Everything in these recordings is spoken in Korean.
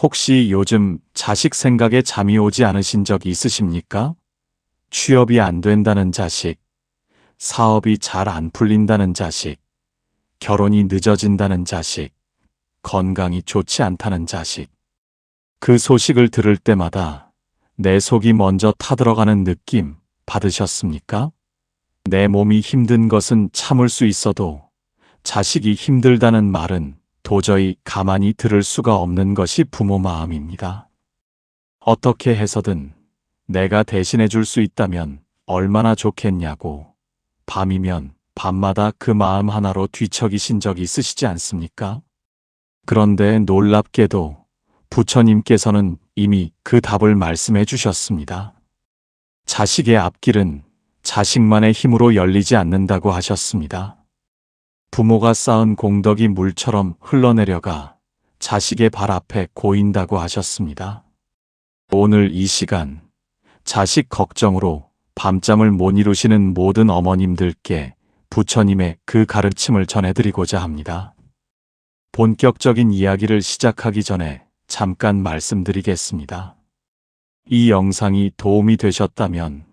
혹시 요즘 자식 생각에 잠이 오지 않으신 적 있으십니까? 취업이 안 된다는 자식, 사업이 잘 안 풀린다는 자식, 결혼이 늦어진다는 자식, 건강이 좋지 않다는 자식. 그 소식을 들을 때마다 내 속이 먼저 타들어가는 느낌 받으셨습니까? 내 몸이 힘든 것은 참을 수 있어도 자식이 힘들다는 말은 도저히 가만히 들을 수가 없는 것이 부모 마음입니다. 어떻게 해서든 내가 대신해 줄 수 있다면 얼마나 좋겠냐고 밤이면 밤마다 그 마음 하나로 뒤척이신 적 있으시지 않습니까? 그런데 놀랍게도 부처님께서는 이미 그 답을 말씀해 주셨습니다. 자식의 앞길은 자식만의 힘으로 열리지 않는다고 하셨습니다. 부모가 쌓은 공덕이 물처럼 흘러내려가 자식의 발 앞에 고인다고 하셨습니다. 오늘 이 시간, 자식 걱정으로 밤잠을 못 이루시는 모든 어머님들께 부처님의 그 가르침을 전해드리고자 합니다. 본격적인 이야기를 시작하기 전에 잠깐 말씀드리겠습니다. 이 영상이 도움이 되셨다면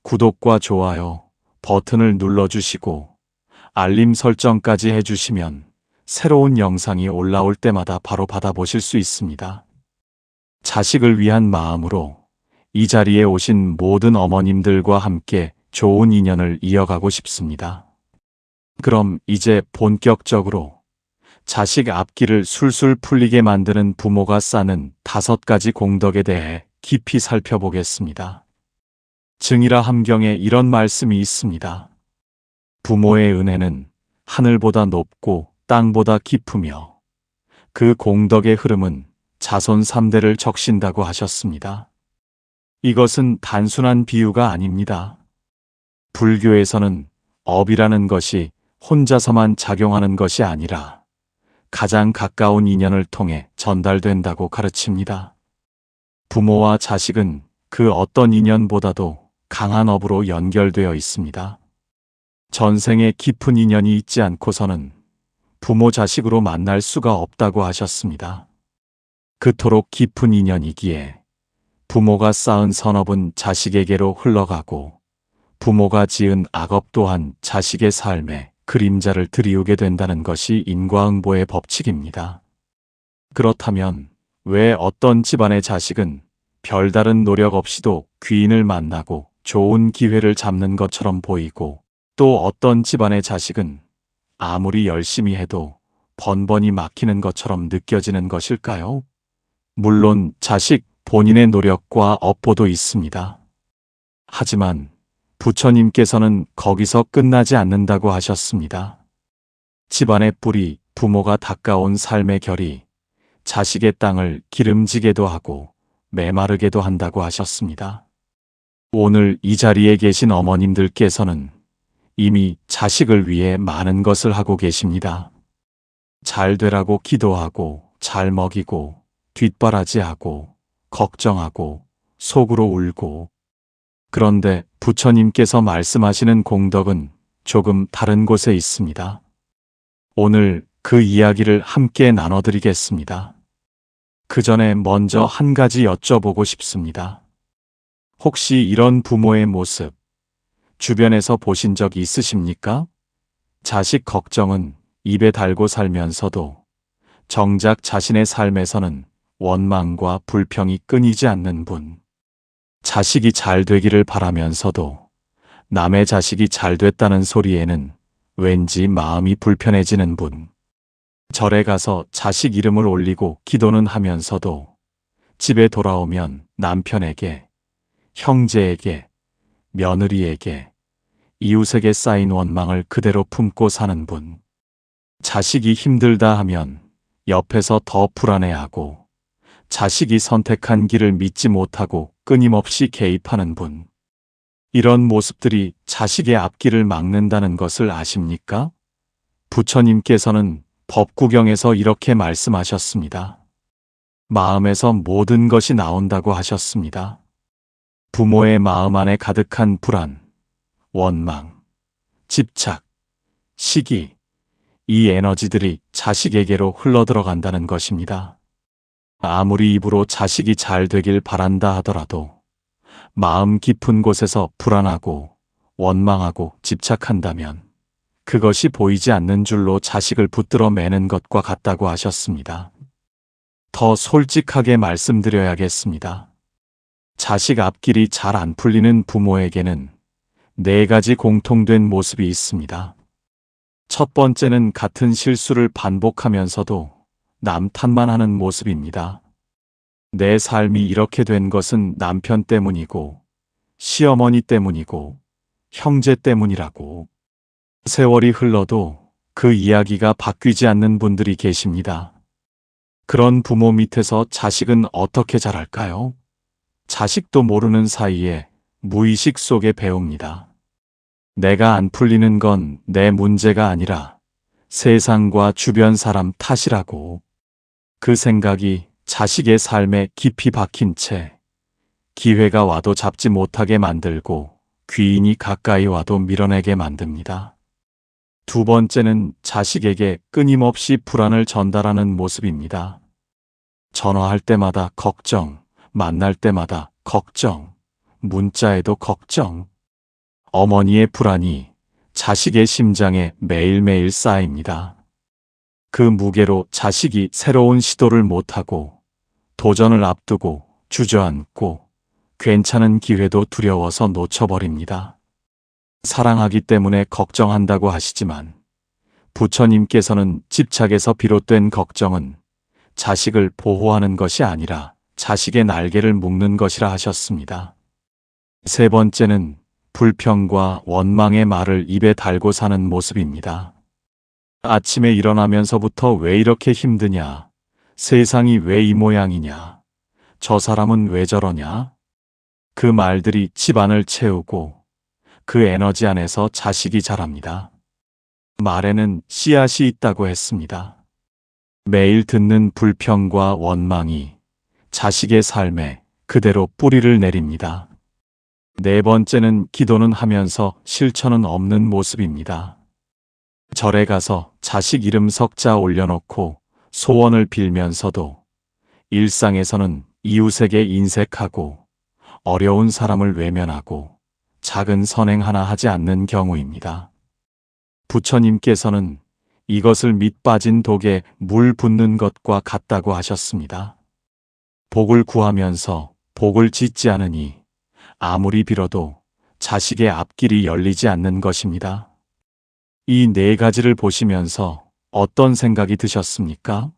구독과 좋아요 버튼을 눌러주시고 알림 설정까지 해주시면 새로운 영상이 올라올 때마다 바로 받아보실 수 있습니다. 자식을 위한 마음으로 이 자리에 오신 모든 어머님들과 함께 좋은 인연을 이어가고 싶습니다. 그럼 이제 본격적으로 자식 앞길을 술술 풀리게 만드는 부모가 쌓는 5가지 공덕에 대해 깊이 살펴보겠습니다. 증이라 함경에 이런 말씀이 있습니다. 부모의 은혜는 하늘보다 높고 땅보다 깊으며 그 공덕의 흐름은 자손 3대를 적신다고 하셨습니다. 이것은 단순한 비유가 아닙니다. 불교에서는 업이라는 것이 혼자서만 작용하는 것이 아니라 가장 가까운 인연을 통해 전달된다고 가르칩니다. 부모와 자식은 그 어떤 인연보다도 강한 업으로 연결되어 있습니다. 전생에 깊은 인연이 있지 않고서는 부모 자식으로 만날 수가 없다고 하셨습니다. 그토록 깊은 인연이기에 부모가 쌓은 선업은 자식에게로 흘러가고 부모가 지은 악업 또한 자식의 삶에 그림자를 들이우게 된다는 것이 인과응보의 법칙입니다. 그렇다면 왜 어떤 집안의 자식은 별다른 노력 없이도 귀인을 만나고 좋은 기회를 잡는 것처럼 보이고 또 어떤 집안의 자식은 아무리 열심히 해도 번번이 막히는 것처럼 느껴지는 것일까요? 물론 자식 본인의 노력과 업보도 있습니다. 하지만 부처님께서는 거기서 끝나지 않는다고 하셨습니다. 집안의 뿌리, 부모가 닦아온 삶의 결이 자식의 땅을 기름지게도 하고 메마르게도 한다고 하셨습니다. 오늘 이 자리에 계신 어머님들께서는 이미 자식을 위해 많은 것을 하고 계십니다. 잘 되라고 기도하고 잘 먹이고 뒷바라지하고 걱정하고 속으로 울고. 그런데 부처님께서 말씀하시는 공덕은 조금 다른 곳에 있습니다. 오늘 그 이야기를 함께 나눠드리겠습니다. 그 전에 먼저 한 가지 여쭤보고 싶습니다. 혹시 이런 부모의 모습 주변에서 보신 적 있으십니까? 자식 걱정은 입에 달고 살면서도 정작 자신의 삶에서는 원망과 불평이 끊이지 않는 분. 자식이 잘 되기를 바라면서도 남의 자식이 잘 됐다는 소리에는 왠지 마음이 불편해지는 분. 절에 가서 자식 이름을 올리고 기도는 하면서도 집에 돌아오면 남편에게, 형제에게, 며느리에게, 이웃에게 쌓인 원망을 그대로 품고 사는 분. 자식이 힘들다 하면 옆에서 더 불안해하고 자식이 선택한 길을 믿지 못하고 끊임없이 개입하는 분. 이런 모습들이 자식의 앞길을 막는다는 것을 아십니까? 부처님께서는 법구경에서 이렇게 말씀하셨습니다. 마음에서 모든 것이 나온다고 하셨습니다. 부모의 마음 안에 가득한 불안, 원망, 집착, 시기, 이 에너지들이 자식에게로 흘러들어간다는 것입니다. 아무리 입으로 자식이 잘 되길 바란다 하더라도 마음 깊은 곳에서 불안하고 원망하고 집착한다면 그것이 보이지 않는 줄로 자식을 붙들어 매는 것과 같다고 하셨습니다. 더 솔직하게 말씀드려야겠습니다. 자식 앞길이 잘 안 풀리는 부모에게는 4가지 공통된 모습이 있습니다. 첫 번째는 같은 실수를 반복하면서도 남 탓만 하는 모습입니다. 내 삶이 이렇게 된 것은 남편 때문이고, 시어머니 때문이고, 형제 때문이라고. 세월이 흘러도 그 이야기가 바뀌지 않는 분들이 계십니다. 그런 부모 밑에서 자식은 어떻게 자랄까요? 자식도 모르는 사이에 무의식 속에 배웁니다. 내가 안 풀리는 건 내 문제가 아니라 세상과 주변 사람 탓이라고. 그 생각이 자식의 삶에 깊이 박힌 채 기회가 와도 잡지 못하게 만들고 귀인이 가까이 와도 밀어내게 만듭니다. 두 번째는 자식에게 끊임없이 불안을 전달하는 모습입니다. 전화할 때마다 걱정, 만날 때마다 걱정, 문자에도 걱정. 어머니의 불안이 자식의 심장에 매일매일 쌓입니다. 그 무게로 자식이 새로운 시도를 못하고 도전을 앞두고 주저앉고 괜찮은 기회도 두려워서 놓쳐버립니다. 사랑하기 때문에 걱정한다고 하시지만 부처님께서는 집착에서 비롯된 걱정은 자식을 보호하는 것이 아니라 자식의 날개를 묶는 것이라 하셨습니다. 세 번째는 불평과 원망의 말을 입에 달고 사는 모습입니다. 아침에 일어나면서부터 왜 이렇게 힘드냐? 세상이 왜 이 모양이냐? 저 사람은 왜 저러냐? 그 말들이 집안을 채우고 그 에너지 안에서 자식이 자랍니다. 말에는 씨앗이 있다고 했습니다. 매일 듣는 불평과 원망이 자식의 삶에 그대로 뿌리를 내립니다. 네 번째는 기도는 하면서 실천은 없는 모습입니다. 절에 가서 자식 이름 석자 올려놓고 소원을 빌면서도 일상에서는 이웃에게 인색하고 어려운 사람을 외면하고 작은 선행 하나 하지 않는 경우입니다. 부처님께서는 이것을 밑 빠진 독에 물 붓는 것과 같다고 하셨습니다. 복을 구하면서 복을 짓지 않으니 아무리 빌어도 자식의 앞길이 열리지 않는 것입니다. 이 4가지를 보시면서 어떤 생각이 드셨습니까?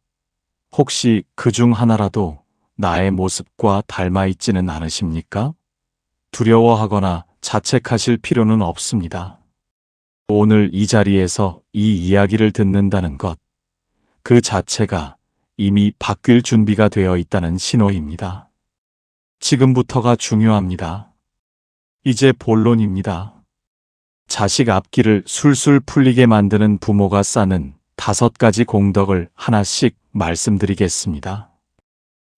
혹시 그중 하나라도 나의 모습과 닮아 있지는 않으십니까? 두려워하거나 자책하실 필요는 없습니다. 오늘 이 자리에서 이 이야기를 듣는다는 것, 그 자체가 이미 바뀔 준비가 되어 있다는 신호입니다. 지금부터가 중요합니다. 이제 본론입니다. 자식 앞길을 술술 풀리게 만드는 부모가 쌓는 5가지 공덕을 하나씩 말씀드리겠습니다.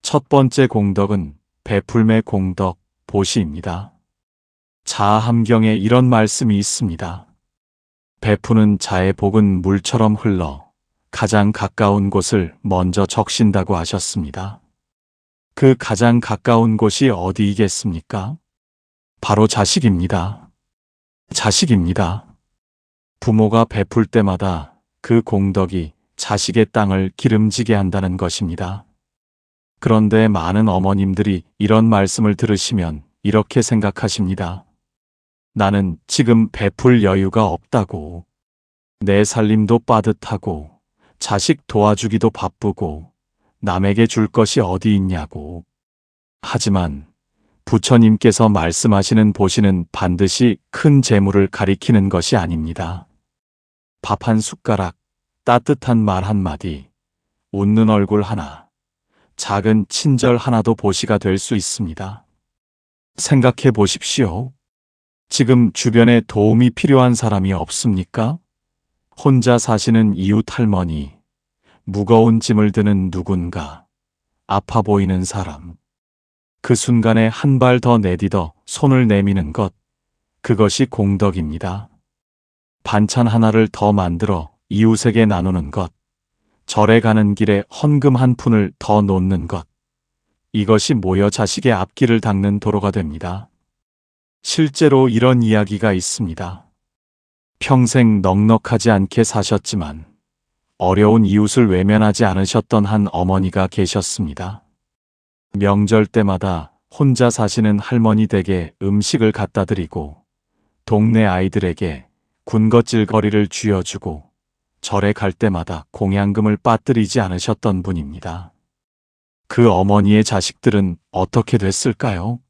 첫 번째 공덕은 베풀매 공덕, 보시입니다. 자아함경에 이런 말씀이 있습니다. 베푸는 자의 복은 물처럼 흘러 가장 가까운 곳을 먼저 적신다고 하셨습니다. 그 가장 가까운 곳이 어디이겠습니까? 바로 자식입니다. 자식입니다. 부모가 베풀 때마다 그 공덕이 자식의 땅을 기름지게 한다는 것입니다. 그런데 많은 어머님들이 이런 말씀을 들으시면 이렇게 생각하십니다. 나는 지금 베풀 여유가 없다고. 내 살림도 빠듯하고 자식 도와주기도 바쁘고 남에게 줄 것이 어디 있냐고. 하지만 부처님께서 말씀하시는 보시는 반드시 큰 재물을 가리키는 것이 아닙니다. 밥 한 숟가락, 따뜻한 말 한마디, 웃는 얼굴 하나, 작은 친절 하나도 보시가 될 수 있습니다. 생각해 보십시오. 지금 주변에 도움이 필요한 사람이 없습니까? 혼자 사시는 이웃 할머니, 무거운 짐을 드는 누군가, 아파 보이는 사람. 그 순간에 한 발 더 내디뎌 손을 내미는 것, 그것이 공덕입니다. 반찬 하나를 더 만들어 이웃에게 나누는 것, 절에 가는 길에 헌금 한 푼을 더 놓는 것, 이것이 모여 자식의 앞길을 닦는 도로가 됩니다. 실제로 이런 이야기가 있습니다. 평생 넉넉하지 않게 사셨지만 어려운 이웃을 외면하지 않으셨던 한 어머니가 계셨습니다. 명절 때마다 혼자 사시는 할머니 댁에 음식을 갖다 드리고 동네 아이들에게 군것질거리를 쥐어주고 절에 갈 때마다 공양금을 빠뜨리지 않으셨던 분입니다. 그 어머니의 자식들은 어떻게 됐을까요?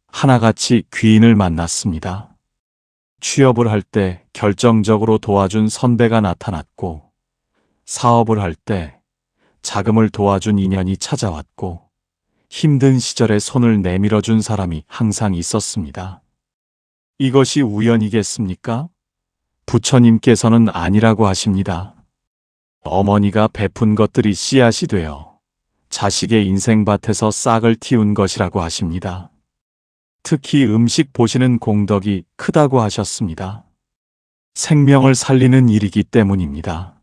하나같이 귀인을 만났습니다. 취업을 할 때 결정적으로 도와준 선배가 나타났고, 사업을 할 때 자금을 도와준 인연이 찾아왔고, 힘든 시절에 손을 내밀어준 사람이 항상 있었습니다. 이것이 우연이겠습니까? 부처님께서는 아니라고 하십니다. 어머니가 베푼 것들이 씨앗이 되어 자식의 인생밭에서 싹을 틔운 것이라고 하십니다. 특히 음식 보시는 공덕이 크다고 하셨습니다. 생명을 살리는 일이기 때문입니다.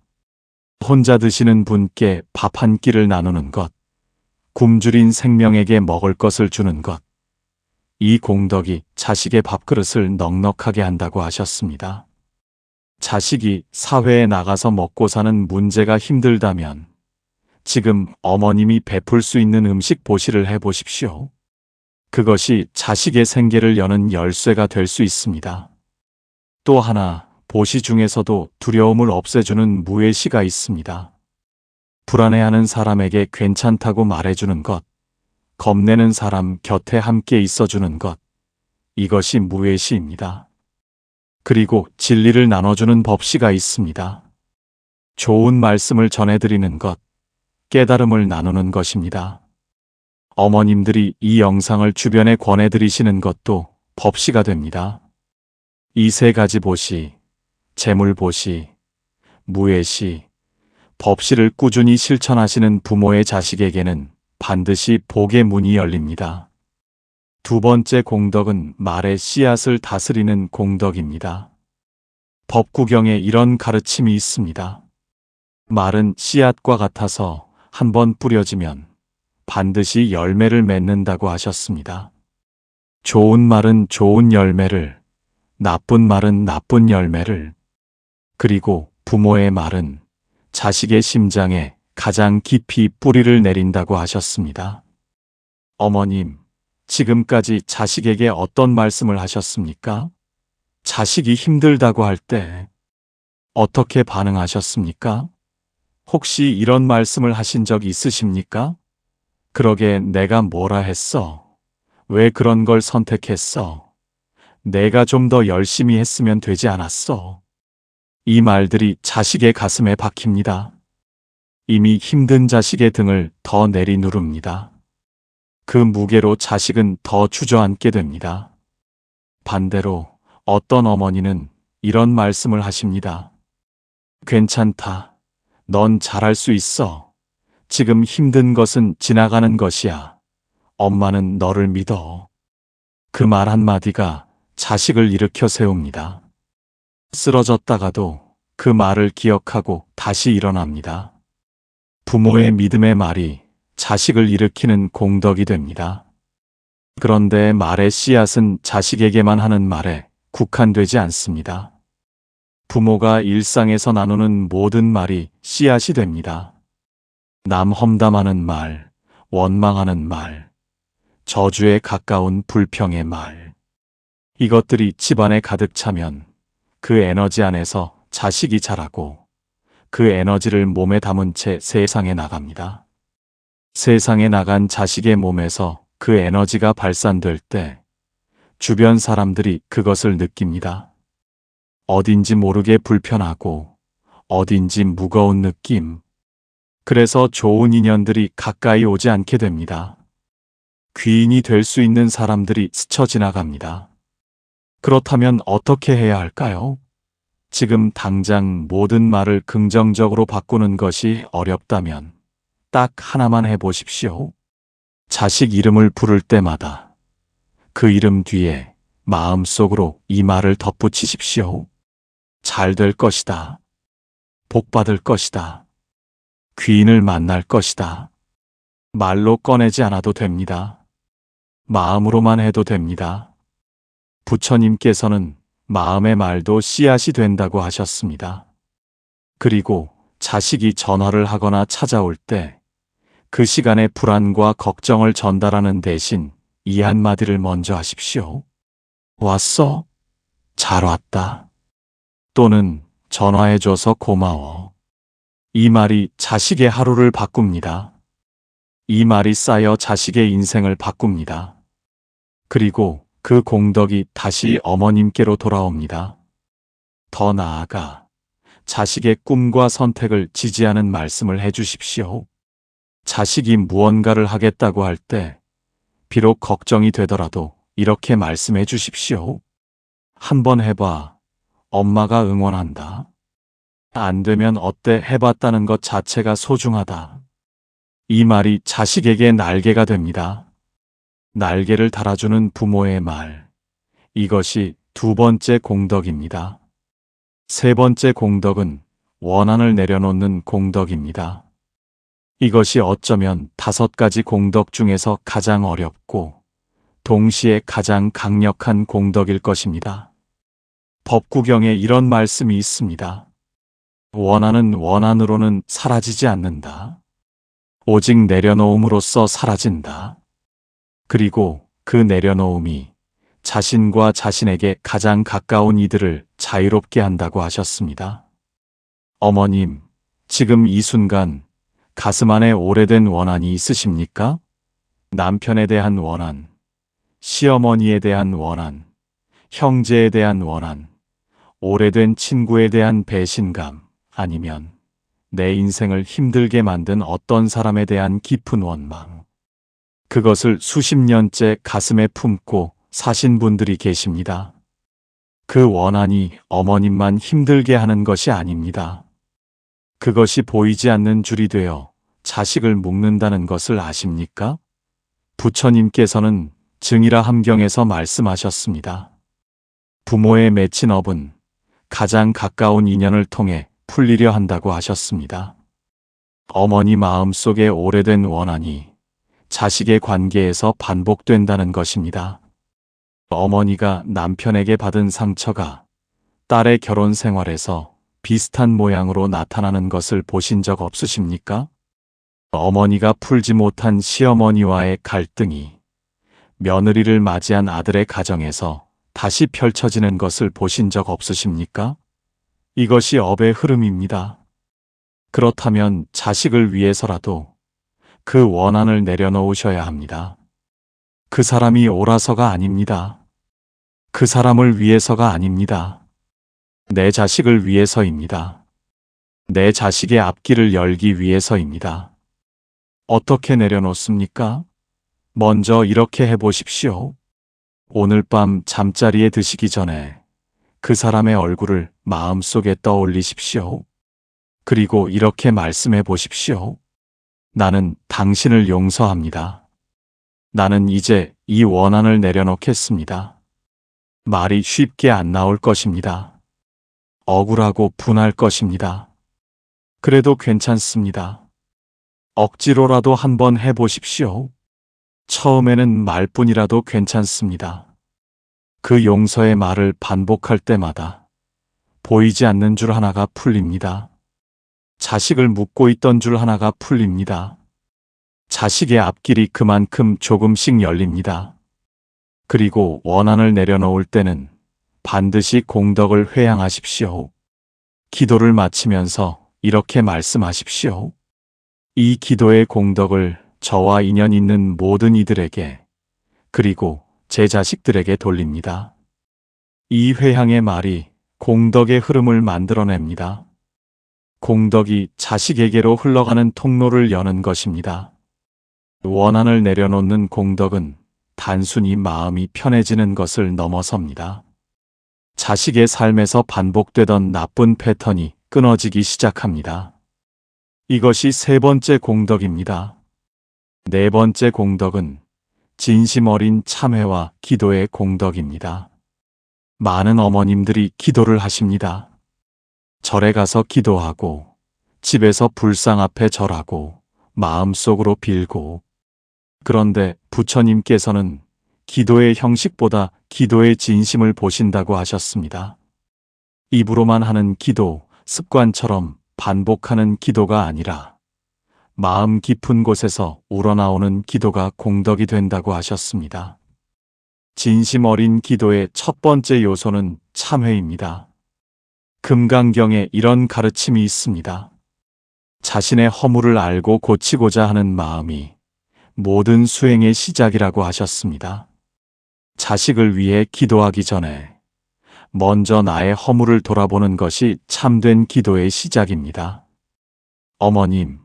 혼자 드시는 분께 밥 한 끼를 나누는 것, 굶주린 생명에게 먹을 것을 주는 것, 이 공덕이 자식의 밥그릇을 넉넉하게 한다고 하셨습니다. 자식이 사회에 나가서 먹고 사는 문제가 힘들다면 지금 어머님이 베풀 수 있는 음식 보시를 해보십시오. 그것이 자식의 생계를 여는 열쇠가 될 수 있습니다. 또 하나, 보시 중에서도 두려움을 없애주는 무예시가 있습니다. 불안해하는 사람에게 괜찮다고 말해주는 것, 겁내는 사람 곁에 함께 있어주는 것, 이것이 무예시입니다. 그리고 진리를 나눠주는 법시가 있습니다. 좋은 말씀을 전해드리는 것, 깨달음을 나누는 것입니다. 어머님들이 이 영상을 주변에 권해드리시는 것도 법시가 됩니다. 이 세 가지 보시, 재물보시, 무예시, 법시를 꾸준히 실천하시는 부모의 자식에게는 반드시 복의 문이 열립니다. 두 번째 공덕은 말의 씨앗을 다스리는 공덕입니다. 법구경에 이런 가르침이 있습니다. 말은 씨앗과 같아서 한번 뿌려지면 반드시 열매를 맺는다고 하셨습니다. 좋은 말은 좋은 열매를, 나쁜 말은 나쁜 열매를, 그리고 부모의 말은 자식의 심장에 가장 깊이 뿌리를 내린다고 하셨습니다. 어머님, 지금까지 자식에게 어떤 말씀을 하셨습니까? 자식이 힘들다고 할 때 어떻게 반응하셨습니까? 혹시 이런 말씀을 하신 적 있으십니까? 그러게 내가 뭐라 했어? 왜 그런 걸 선택했어? 내가 좀 더 열심히 했으면 되지 않았어? 이 말들이 자식의 가슴에 박힙니다. 이미 힘든 자식의 등을 더 내리누릅니다. 그 무게로 자식은 더 주저앉게 됩니다. 반대로 어떤 어머니는 이런 말씀을 하십니다. 괜찮다. 넌 잘할 수 있어. 지금 힘든 것은 지나가는 것이야. 엄마는 너를 믿어. 그 말 한마디가 자식을 일으켜 세웁니다. 쓰러졌다가도 그 말을 기억하고 다시 일어납니다. 부모의 믿음의 말이 자식을 일으키는 공덕이 됩니다. 그런데 말의 씨앗은 자식에게만 하는 말에 국한되지 않습니다. 부모가 일상에서 나누는 모든 말이 씨앗이 됩니다. 남 험담하는 말, 원망하는 말, 저주에 가까운 불평의 말. 이것들이 집안에 가득 차면 그 에너지 안에서 자식이 자라고 그 에너지를 몸에 담은 채 세상에 나갑니다. 세상에 나간 자식의 몸에서 그 에너지가 발산될 때 주변 사람들이 그것을 느낍니다. 어딘지 모르게 불편하고 어딘지 무거운 느낌. 그래서 좋은 인연들이 가까이 오지 않게 됩니다. 귀인이 될 수 있는 사람들이 스쳐 지나갑니다. 그렇다면 어떻게 해야 할까요? 지금 당장 모든 말을 긍정적으로 바꾸는 것이 어렵다면 딱 하나만 해보십시오. 자식 이름을 부를 때마다 그 이름 뒤에 마음속으로 이 말을 덧붙이십시오. 잘 될 것이다. 복 받을 것이다. 귀인을 만날 것이다. 말로 꺼내지 않아도 됩니다. 마음으로만 해도 됩니다. 부처님께서는 마음의 말도 씨앗이 된다고 하셨습니다. 그리고 자식이 전화를 하거나 찾아올 때 그 시간에 불안과 걱정을 전달하는 대신 이 한마디를 먼저 하십시오. 왔어? 잘 왔다. 또는 전화해줘서 고마워. 이 말이 자식의 하루를 바꿉니다. 이 말이 쌓여 자식의 인생을 바꿉니다. 그리고 그 공덕이 다시 어머님께로 돌아옵니다. 더 나아가 자식의 꿈과 선택을 지지하는 말씀을 해주십시오. 자식이 무언가를 하겠다고 할 때 비록 걱정이 되더라도 이렇게 말씀해 주십시오. 한번 해봐. 엄마가 응원한다. 안 되면 어때 해봤다는 것 자체가 소중하다. 이 말이 자식에게 날개가 됩니다. 날개를 달아주는 부모의 말. 이것이 두 번째 공덕입니다. 세 번째 공덕은 원한을 내려놓는 공덕입니다. 이것이 어쩌면 5가지 공덕 중에서 가장 어렵고 동시에 가장 강력한 공덕일 것입니다. 법구경에 이런 말씀이 있습니다. 원한은 원한으로는 사라지지 않는다. 오직 내려놓음으로써 사라진다. 그리고 그 내려놓음이 자신과 자신에게 가장 가까운 이들을 자유롭게 한다고 하셨습니다. 어머님, 지금 이 순간 가슴 안에 오래된 원한이 있으십니까? 남편에 대한 원한, 시어머니에 대한 원한, 형제에 대한 원한, 오래된 친구에 대한 배신감, 아니면 내 인생을 힘들게 만든 어떤 사람에 대한 깊은 원망. 그것을 수십 년째 가슴에 품고 사신 분들이 계십니다. 그 원한이 어머님만 힘들게 하는 것이 아닙니다. 그것이 보이지 않는 줄이 되어 자식을 묶는다는 것을 아십니까? 부처님께서는 증이라 함경에서 말씀하셨습니다. 부모에 맺힌 업은 가장 가까운 인연을 통해 풀리려 한다고 하셨습니다. 어머니 마음속에 오래된 원한이 자식의 관계에서 반복된다는 것입니다. 어머니가 남편에게 받은 상처가 딸의 결혼 생활에서 비슷한 모양으로 나타나는 것을 보신 적 없으십니까? 어머니가 풀지 못한 시어머니와의 갈등이 며느리를 맞이한 아들의 가정에서 다시 펼쳐지는 것을 보신 적 없으십니까? 이것이 업의 흐름입니다. 그렇다면 자식을 위해서라도 그 원한을 내려놓으셔야 합니다. 그 사람이 옳아서가 아닙니다. 그 사람을 위해서가 아닙니다. 내 자식을 위해서입니다. 내 자식의 앞길을 열기 위해서입니다. 어떻게 내려놓습니까? 먼저 이렇게 해보십시오. 오늘 밤 잠자리에 드시기 전에 그 사람의 얼굴을 마음속에 떠올리십시오. 그리고 이렇게 말씀해 보십시오. 나는 당신을 용서합니다. 나는 이제 이 원한을 내려놓겠습니다. 말이 쉽게 안 나올 것입니다. 억울하고 분할 것입니다. 그래도 괜찮습니다. 억지로라도 한번 해보십시오. 처음에는 말뿐이라도 괜찮습니다. 그 용서의 말을 반복할 때마다 보이지 않는 줄 하나가 풀립니다. 자식을 묶고 있던 줄 하나가 풀립니다. 자식의 앞길이 그만큼 조금씩 열립니다. 그리고 원한을 내려놓을 때는 반드시 공덕을 회양하십시오. 기도를 마치면서 이렇게 말씀하십시오. 이 기도의 공덕을 저와 인연 있는 모든 이들에게 그리고 제 자식들에게 돌립니다. 이 회향의 말이 공덕의 흐름을 만들어냅니다. 공덕이 자식에게로 흘러가는 통로를 여는 것입니다. 원한을 내려놓는 공덕은 단순히 마음이 편해지는 것을 넘어섭니다. 자식의 삶에서 반복되던 나쁜 패턴이 끊어지기 시작합니다. 이것이 세 번째 공덕입니다. 네 번째 공덕은 진심 어린 참회와 기도의 공덕입니다. 많은 어머님들이 기도를 하십니다. 절에 가서 기도하고 집에서 불상 앞에 절하고 마음속으로 빌고 그런데 부처님께서는 기도의 형식보다 기도의 진심을 보신다고 하셨습니다. 입으로만 하는 기도, 습관처럼 반복하는 기도가 아니라 마음 깊은 곳에서 우러나오는 기도가 공덕이 된다고 하셨습니다. 진심 어린 기도의 첫 번째 요소는 참회입니다. 금강경에 이런 가르침이 있습니다. 자신의 허물을 알고 고치고자 하는 마음이 모든 수행의 시작이라고 하셨습니다. 자식을 위해 기도하기 전에 먼저 나의 허물을 돌아보는 것이 참된 기도의 시작입니다. 어머님,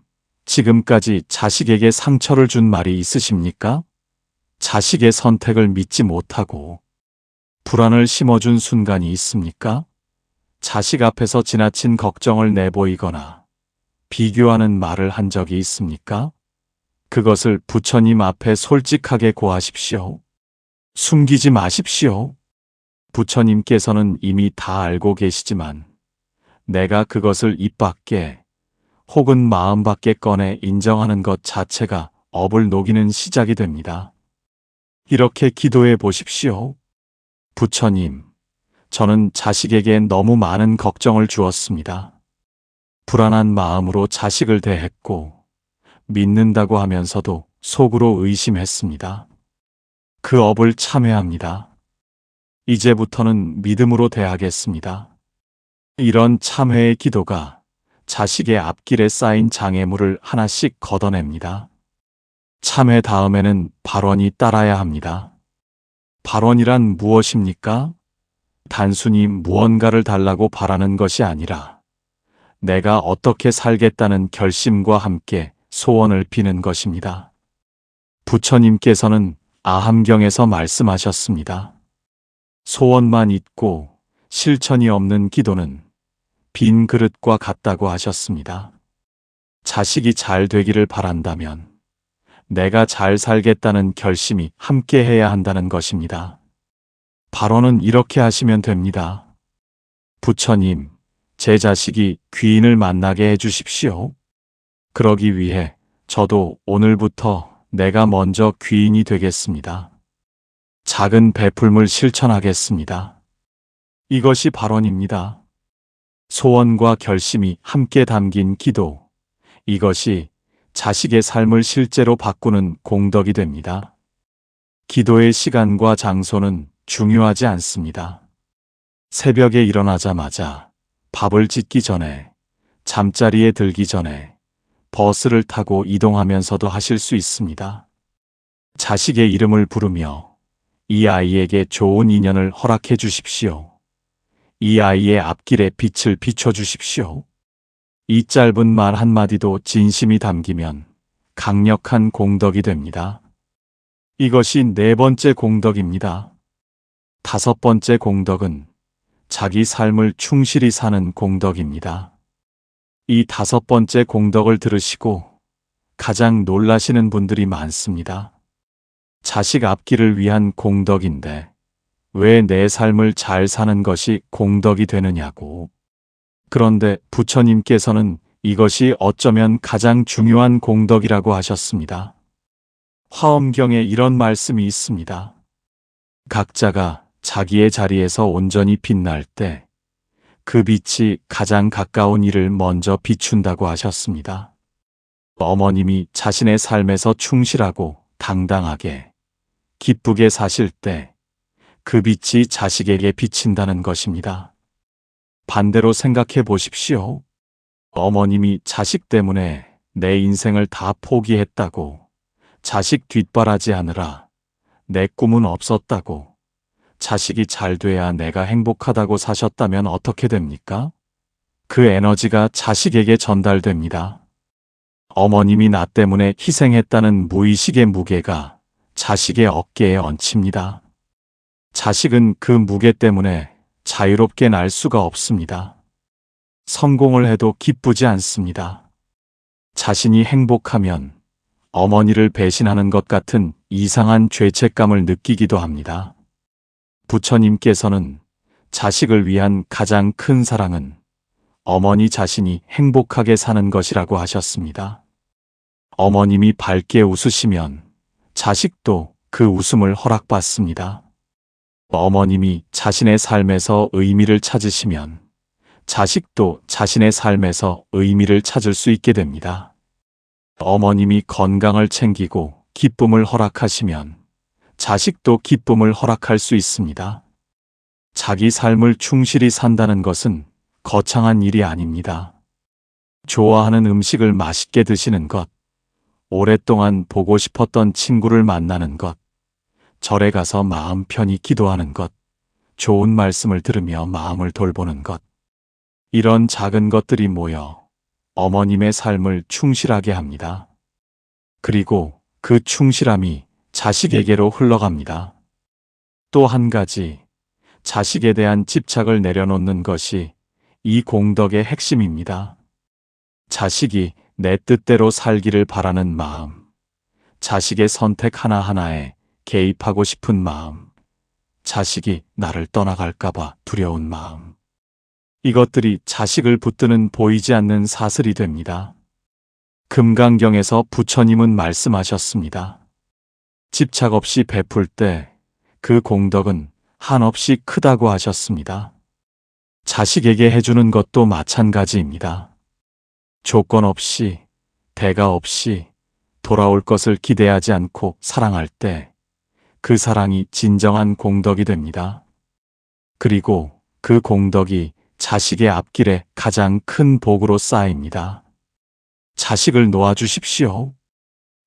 지금까지 자식에게 상처를 준 말이 있으십니까? 자식의 선택을 믿지 못하고 불안을 심어준 순간이 있습니까? 자식 앞에서 지나친 걱정을 내보이거나 비교하는 말을 한 적이 있습니까? 그것을 부처님 앞에 솔직하게 고하십시오. 숨기지 마십시오. 부처님께서는 이미 다 알고 계시지만 내가 그것을 입 밖에 혹은 마음 밖에 꺼내 인정하는 것 자체가 업을 녹이는 시작이 됩니다. 이렇게 기도해 보십시오. 부처님, 저는 자식에게 너무 많은 걱정을 주었습니다. 불안한 마음으로 자식을 대했고 믿는다고 하면서도 속으로 의심했습니다. 그 업을 참회합니다. 이제부터는 믿음으로 대하겠습니다. 이런 참회의 기도가 자식의 앞길에 쌓인 장애물을 하나씩 걷어냅니다. 참회 다음에는 발언이 따라야 합니다. 발언이란 무엇입니까? 단순히 무언가를 달라고 바라는 것이 아니라 내가 어떻게 살겠다는 결심과 함께 소원을 비는 것입니다. 부처님께서는 아함경에서 말씀하셨습니다. 소원만 있고 실천이 없는 기도는 빈 그릇과 같다고 하셨습니다. 자식이 잘 되기를 바란다면 내가 잘 살겠다는 결심이 함께 해야 한다는 것입니다. 발언은 이렇게 하시면 됩니다. 부처님, 제 자식이 귀인을 만나게 해주십시오. 그러기 위해 저도 오늘부터 내가 먼저 귀인이 되겠습니다. 작은 베풀물 실천하겠습니다. 이것이 발언입니다. 소원과 결심이 함께 담긴 기도, 이것이 자식의 삶을 실제로 바꾸는 공덕이 됩니다. 기도의 시간과 장소는 중요하지 않습니다. 새벽에 일어나자마자, 밥을 짓기 전에, 잠자리에 들기 전에, 버스를 타고 이동하면서도 하실 수 있습니다. 자식의 이름을 부르며 이 아이에게 좋은 인연을 허락해 주십시오. 이 아이의 앞길에 빛을 비춰 주십시오. 이 짧은 말 한마디도 진심이 담기면 강력한 공덕이 됩니다. 이것이 네 번째 공덕입니다. 다섯 번째 공덕은 자기 삶을 충실히 사는 공덕입니다. 이 다섯 번째 공덕을 들으시고 가장 놀라시는 분들이 많습니다. 자식 앞길을 위한 공덕인데 왜 내 삶을 잘 사는 것이 공덕이 되느냐고. 그런데 부처님께서는 이것이 어쩌면 가장 중요한 공덕이라고 하셨습니다. 화엄경에 이런 말씀이 있습니다. 각자가 자기의 자리에서 온전히 빛날 때 그 빛이 가장 가까운 이를 먼저 비춘다고 하셨습니다. 어머님이 자신의 삶에서 충실하고 당당하게 기쁘게 사실 때 그 빛이 자식에게 비친다는 것입니다. 반대로 생각해 보십시오. 어머님이 자식 때문에 내 인생을 다 포기했다고, 자식 뒷바라지하느라 내 꿈은 없었다고, 자식이 잘 돼야 내가 행복하다고 사셨다면 어떻게 됩니까? 그 에너지가 자식에게 전달됩니다. 어머님이 나 때문에 희생했다는 무의식의 무게가 자식의 어깨에 얹힙니다. 자식은 그 무게 때문에 자유롭게 날 수가 없습니다. 성공을 해도 기쁘지 않습니다. 자신이 행복하면 어머니를 배신하는 것 같은 이상한 죄책감을 느끼기도 합니다. 부처님께서는 자식을 위한 가장 큰 사랑은 어머니 자신이 행복하게 사는 것이라고 하셨습니다. 어머님이 밝게 웃으시면 자식도 그 웃음을 허락받습니다. 어머님이 자신의 삶에서 의미를 찾으시면 자식도 자신의 삶에서 의미를 찾을 수 있게 됩니다. 어머님이 건강을 챙기고 기쁨을 허락하시면 자식도 기쁨을 허락할 수 있습니다. 자기 삶을 충실히 산다는 것은 거창한 일이 아닙니다. 좋아하는 음식을 맛있게 드시는 것, 오랫동안 보고 싶었던 친구를 만나는 것, 절에 가서 마음 편히 기도하는 것, 좋은 말씀을 들으며 마음을 돌보는 것. 이런 작은 것들이 모여 어머님의 삶을 충실하게 합니다. 그리고 그 충실함이 자식에게로 흘러갑니다. 또 한 가지, 자식에 대한 집착을 내려놓는 것이 이 공덕의 핵심입니다. 자식이 내 뜻대로 살기를 바라는 마음, 자식의 선택 하나하나에 개입하고 싶은 마음, 자식이 나를 떠나갈까봐 두려운 마음. 이것들이 자식을 붙드는 보이지 않는 사슬이 됩니다. 금강경에서 부처님은 말씀하셨습니다. 집착 없이 베풀 때 그 공덕은 한없이 크다고 하셨습니다. 자식에게 해주는 것도 마찬가지입니다. 조건 없이, 대가 없이 돌아올 것을 기대하지 않고 사랑할 때 그 사랑이 진정한 공덕이 됩니다. 그리고 그 공덕이 자식의 앞길에 가장 큰 복으로 쌓입니다. 자식을 놓아주십시오.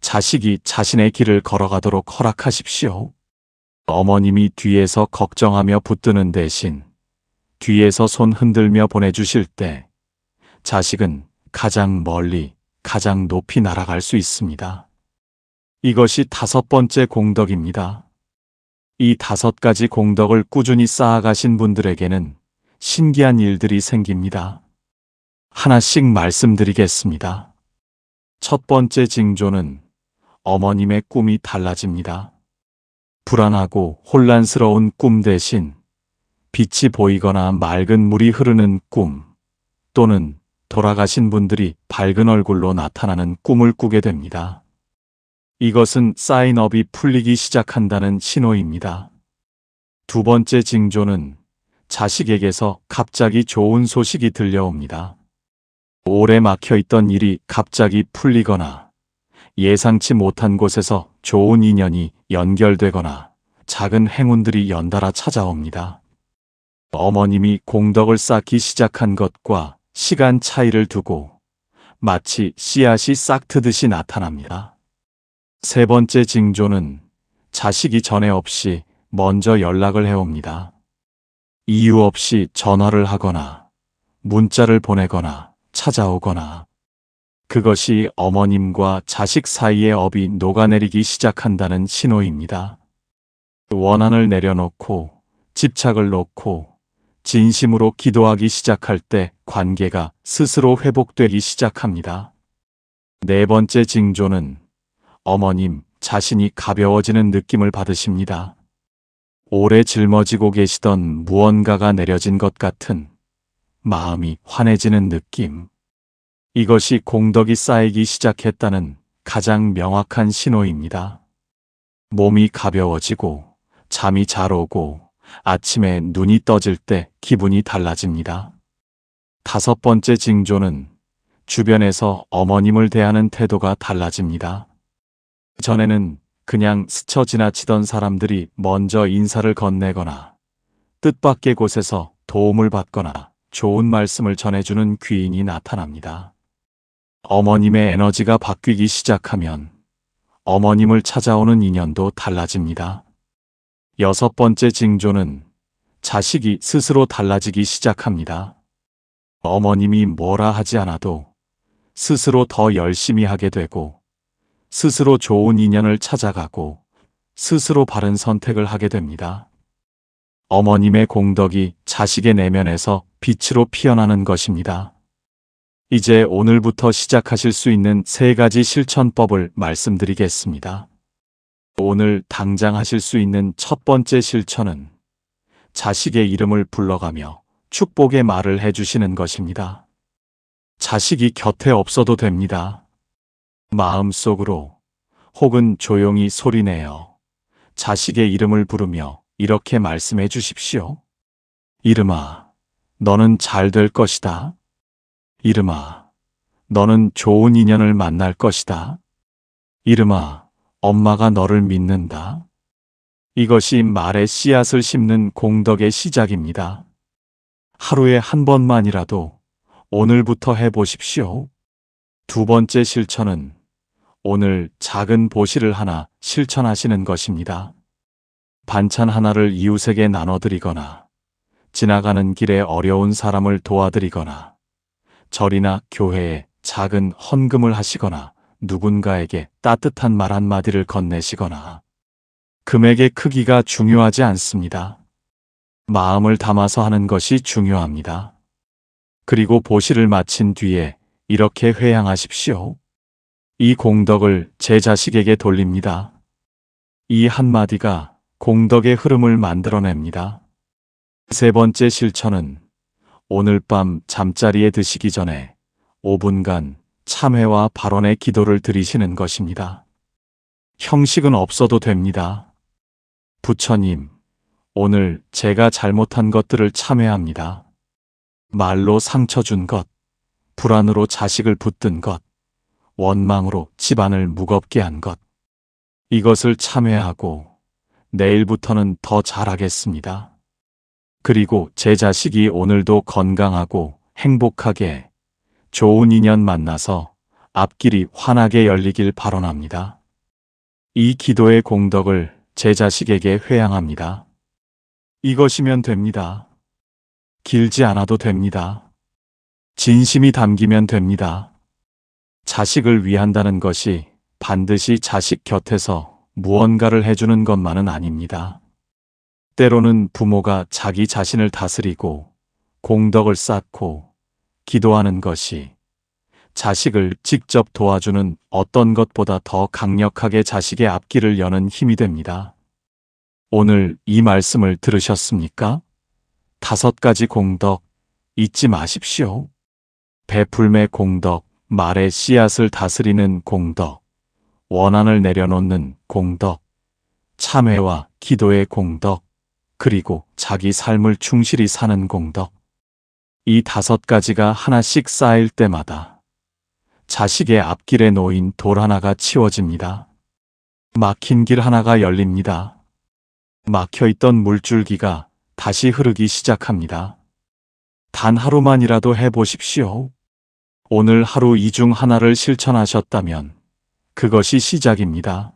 자식이 자신의 길을 걸어가도록 허락하십시오. 어머님이 뒤에서 걱정하며 붙드는 대신 뒤에서 손 흔들며 보내주실 때 자식은 가장 멀리, 가장 높이 날아갈 수 있습니다. 이것이 5번째 공덕입니다. 이 5가지 공덕을 꾸준히 쌓아가신 분들에게는 신기한 일들이 생깁니다. 하나씩 말씀드리겠습니다. 첫 번째 징조는 어머님의 꿈이 달라집니다. 불안하고 혼란스러운 꿈 대신 빛이 보이거나 맑은 물이 흐르는 꿈, 또는 돌아가신 분들이 밝은 얼굴로 나타나는 꿈을 꾸게 됩니다. 이것은 사인업이 풀리기 시작한다는 신호입니다. 두 번째 징조는 자식에게서 갑자기 좋은 소식이 들려옵니다. 오래 막혀있던 일이 갑자기 풀리거나 예상치 못한 곳에서 좋은 인연이 연결되거나 작은 행운들이 연달아 찾아옵니다. 어머님이 공덕을 쌓기 시작한 것과 시간 차이를 두고 마치 씨앗이 싹 트듯이 나타납니다. 세 번째 징조는 자식이 전에 없이 먼저 연락을 해옵니다. 이유 없이 전화를 하거나 문자를 보내거나 찾아오거나 그것이 어머님과 자식 사이의 업이 녹아내리기 시작한다는 신호입니다. 원한을 내려놓고 집착을 놓고 진심으로 기도하기 시작할 때 관계가 스스로 회복되기 시작합니다. 네 번째 징조는 어머님 자신이 가벼워지는 느낌을 받으십니다. 오래 짊어지고 계시던 무언가가 내려진 것 같은 마음이 환해지는 느낌. 이것이 공덕이 쌓이기 시작했다는 가장 명확한 신호입니다. 몸이 가벼워지고 잠이 잘 오고 아침에 눈이 떠질 때 기분이 달라집니다. 5번째 징조는 주변에서 어머님을 대하는 태도가 달라집니다. 전에는 그냥 스쳐 지나치던 사람들이 먼저 인사를 건네거나 뜻밖의 곳에서 도움을 받거나 좋은 말씀을 전해주는 귀인이 나타납니다. 어머님의 에너지가 바뀌기 시작하면 어머님을 찾아오는 인연도 달라집니다. 6번째 징조는 자식이 스스로 달라지기 시작합니다. 어머님이 뭐라 하지 않아도 스스로 더 열심히 하게 되고 스스로 좋은 인연을 찾아가고 스스로 바른 선택을 하게 됩니다. 어머님의 공덕이 자식의 내면에서 빛으로 피어나는 것입니다. 이제 오늘부터 시작하실 수 있는 3가지 실천법을 말씀드리겠습니다. 오늘 당장 하실 수 있는 첫 번째 실천은 자식의 이름을 불러가며 축복의 말을 해주시는 것입니다. 자식이 곁에 없어도 됩니다. 마음속으로 혹은 조용히 소리내어 자식의 이름을 부르며 이렇게 말씀해 주십시오. 이름아, 너는 잘 될 것이다. 이름아, 너는 좋은 인연을 만날 것이다. 이름아, 엄마가 너를 믿는다. 이것이 말의 씨앗을 심는 공덕의 시작입니다. 하루에 한 번만이라도 오늘부터 해보십시오. 두 번째 실천은 오늘 작은 보시를 하나 실천하시는 것입니다. 반찬 하나를 이웃에게 나눠드리거나, 지나가는 길에 어려운 사람을 도와드리거나, 절이나 교회에 작은 헌금을 하시거나, 누군가에게 따뜻한 말 한마디를 건네시거나, 금액의 크기가 중요하지 않습니다. 마음을 담아서 하는 것이 중요합니다. 그리고 보시를 마친 뒤에 이렇게 회양하십시오. 이 공덕을 제 자식에게 돌립니다. 이 한마디가 공덕의 흐름을 만들어냅니다. 세 번째 실천은 오늘 밤 잠자리에 드시기 전에 5분간 참회와 발언의 기도를 드리시는 것입니다. 형식은 없어도 됩니다. 부처님, 오늘 제가 잘못한 것들을 참회합니다. 말로 상처 준 것, 불안으로 자식을 붙든 것, 원망으로 집안을 무겁게 한 것. 이것을 참회하고 내일부터는 더 잘하겠습니다. 그리고 제 자식이 오늘도 건강하고 행복하게 좋은 인연 만나서 앞길이 환하게 열리길 바라옵니다. 이 기도의 공덕을 제 자식에게 회양합니다. 이것이면 됩니다. 길지 않아도 됩니다. 진심이 담기면 됩니다. 자식을 위한다는 것이 반드시 자식 곁에서 무언가를 해주는 것만은 아닙니다. 때로는 부모가 자기 자신을 다스리고 공덕을 쌓고 기도하는 것이 자식을 직접 도와주는 어떤 것보다 더 강력하게 자식의 앞길을 여는 힘이 됩니다. 오늘 이 말씀을 들으셨습니까? 5가지 공덕 잊지 마십시오. 베풀매 공덕, 말의 씨앗을 다스리는 공덕, 원한을 내려놓는 공덕, 참회와 기도의 공덕, 그리고 자기 삶을 충실히 사는 공덕. 이 5가지가 하나씩 쌓일 때마다 자식의 앞길에 놓인 돌 하나가 치워집니다. 막힌 길 하나가 열립니다. 막혀있던 물줄기가 다시 흐르기 시작합니다. 단 하루만이라도 해보십시오. 오늘 하루 이 중 하나를 실천하셨다면 그것이 시작입니다.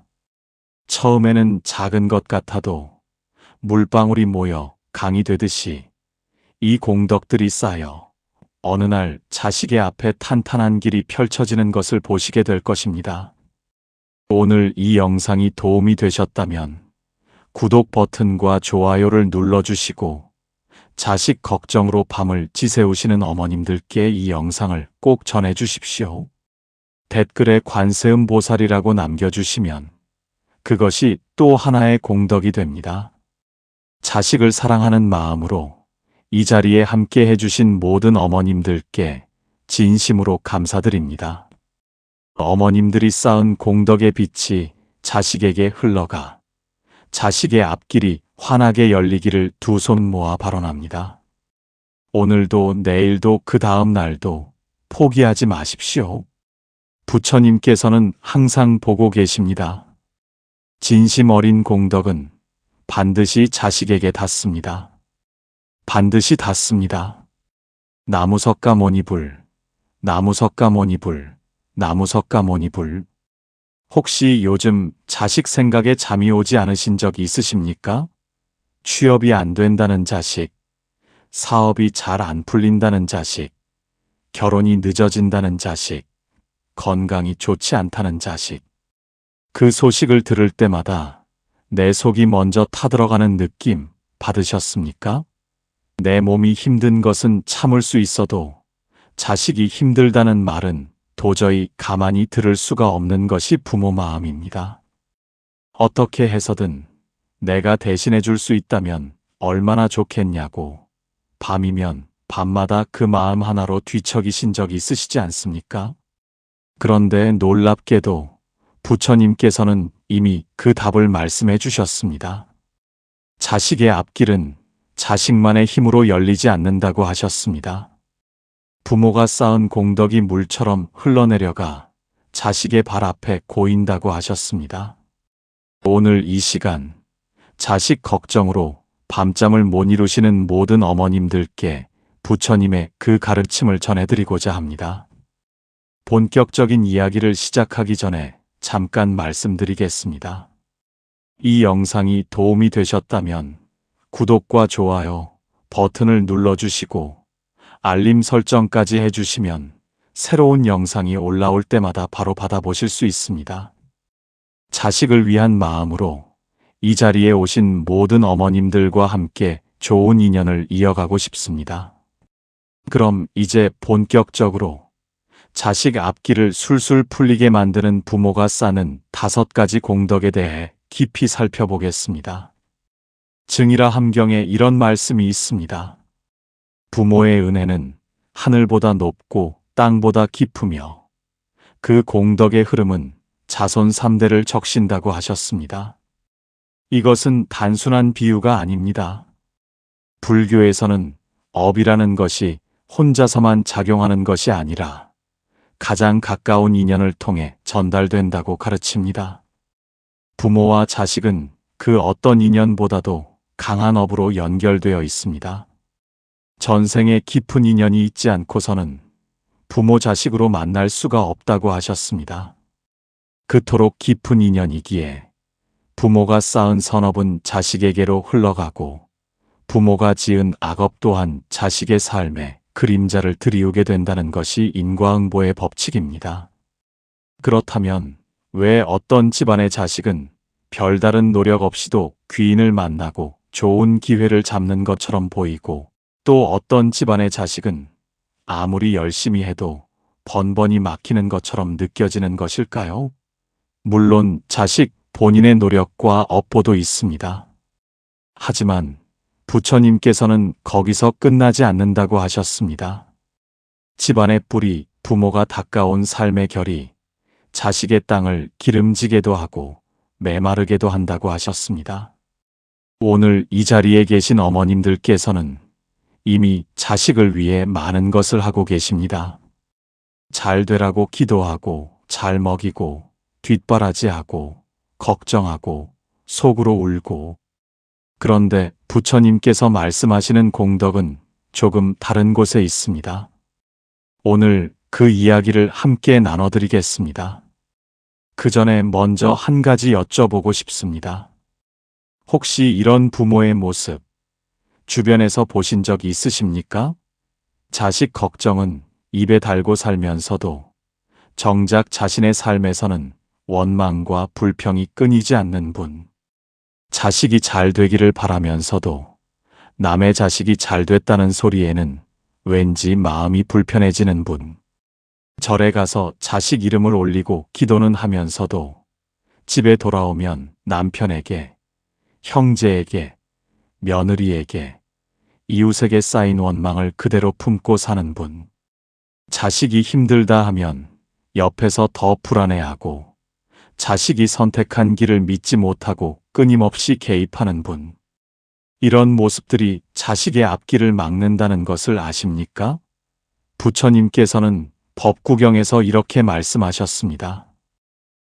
처음에는 작은 것 같아도 물방울이 모여 강이 되듯이 이 공덕들이 쌓여 어느 날 자식의 앞에 탄탄한 길이 펼쳐지는 것을 보시게 될 것입니다. 오늘 이 영상이 도움이 되셨다면 구독 버튼과 좋아요를 눌러주시고 자식 걱정으로 밤을 지새우시는 어머님들께 이 영상을 꼭 전해주십시오. 댓글에 관세음 보살이라고 남겨주시면 그것이 또 하나의 공덕이 됩니다. 자식을 사랑하는 마음으로 이 자리에 함께 해주신 모든 어머님들께 진심으로 감사드립니다. 어머님들이 쌓은 공덕의 빛이 자식에게 흘러가 자식의 앞길이 환하게 열리기를 두 손 모아 발언합니다. 오늘도 내일도 그 다음 날도 포기하지 마십시오. 부처님께서는 항상 보고 계십니다. 진심 어린 공덕은 반드시 자식에게 닿습니다. 반드시 닿습니다. 나무석가모니불, 나무석가모니불, 나무석가모니불. 혹시 요즘 자식 생각에 잠이 오지 않으신 적 있으십니까? 취업이 안 된다는 자식, 사업이 잘 안 풀린다는 자식, 결혼이 늦어진다는 자식, 건강이 좋지 않다는 자식. 그 소식을 들을 때마다 내 속이 먼저 타들어가는 느낌 받으셨습니까? 내 몸이 힘든 것은 참을 수 있어도 자식이 힘들다는 말은 도저히 가만히 들을 수가 없는 것이 부모 마음입니다. 어떻게 해서든 내가 대신해 줄 수 있다면 얼마나 좋겠냐고 밤이면 밤마다 그 마음 하나로 뒤척이신 적 있으시지 않습니까? 그런데 놀랍게도 부처님께서는 이미 그 답을 말씀해 주셨습니다. 자식의 앞길은 자식만의 힘으로 열리지 않는다고 하셨습니다. 부모가 쌓은 공덕이 물처럼 흘러내려가 자식의 발 앞에 고인다고 하셨습니다. 오늘 이 시간, 자식 걱정으로 밤잠을 못 이루시는 모든 어머님들께 부처님의 그 가르침을 전해드리고자 합니다. 본격적인 이야기를 시작하기 전에 잠깐 말씀드리겠습니다. 이 영상이 도움이 되셨다면 구독과 좋아요 버튼을 눌러주시고 알림 설정까지 해주시면 새로운 영상이 올라올 때마다 바로 받아보실 수 있습니다. 자식을 위한 마음으로 이 자리에 오신 모든 어머님들과 함께 좋은 인연을 이어가고 싶습니다. 그럼 이제 본격적으로 자식 앞길을 술술 풀리게 만드는 부모가 쌓는 5가지 공덕에 대해 깊이 살펴보겠습니다. 증이라 함경에 이런 말씀이 있습니다. 부모의 은혜는 하늘보다 높고 땅보다 깊으며 그 공덕의 흐름은 자손 3대를 적신다고 하셨습니다. 이것은 단순한 비유가 아닙니다. 불교에서는 업이라는 것이 혼자서만 작용하는 것이 아니라 가장 가까운 인연을 통해 전달된다고 가르칩니다. 부모와 자식은 그 어떤 인연보다도 강한 업으로 연결되어 있습니다. 전생에 깊은 인연이 있지 않고서는 부모 자식으로 만날 수가 없다고 하셨습니다. 그토록 깊은 인연이기에 부모가 쌓은 선업은 자식에게로 흘러가고 부모가 지은 악업 또한 자식의 삶에 그림자를 들이우게 된다는 것이 인과응보의 법칙입니다. 그렇다면 왜 어떤 집안의 자식은 별다른 노력 없이도 귀인을 만나고 좋은 기회를 잡는 것처럼 보이고 또 어떤 집안의 자식은 아무리 열심히 해도 번번이 막히는 것처럼 느껴지는 것일까요? 물론 자식 본인의 노력과 업보도 있습니다. 하지만 부처님께서는 거기서 끝나지 않는다고 하셨습니다. 집안의 뿌리, 부모가 닦아온 삶의 결이 자식의 땅을 기름지게도 하고 메마르게도 한다고 하셨습니다. 오늘 이 자리에 계신 어머님들께서는 이미 자식을 위해 많은 것을 하고 계십니다. 잘 되라고 기도하고 잘 먹이고 뒷바라지하고 걱정하고 속으로 울고. 그런데 부처님께서 말씀하시는 공덕은 조금 다른 곳에 있습니다. 오늘 그 이야기를 함께 나눠드리겠습니다. 그 전에 먼저 한 가지 여쭤보고 싶습니다. 혹시 이런 부모의 모습 주변에서 보신 적 있으십니까? 자식 걱정은 입에 달고 살면서도 정작 자신의 삶에서는 원망과 불평이 끊이지 않는 분. 자식이 잘 되기를 바라면서도 남의 자식이 잘 됐다는 소리에는 왠지 마음이 불편해지는 분. 절에 가서 자식 이름을 올리고 기도는 하면서도 집에 돌아오면 남편에게, 형제에게, 며느리에게, 이웃에게 쌓인 원망을 그대로 품고 사는 분. 자식이 힘들다 하면 옆에서 더 불안해하고 자식이 선택한 길을 믿지 못하고 끊임없이 개입하는 분. 이런 모습들이 자식의 앞길을 막는다는 것을 아십니까? 부처님께서는 법구경에서 이렇게 말씀하셨습니다.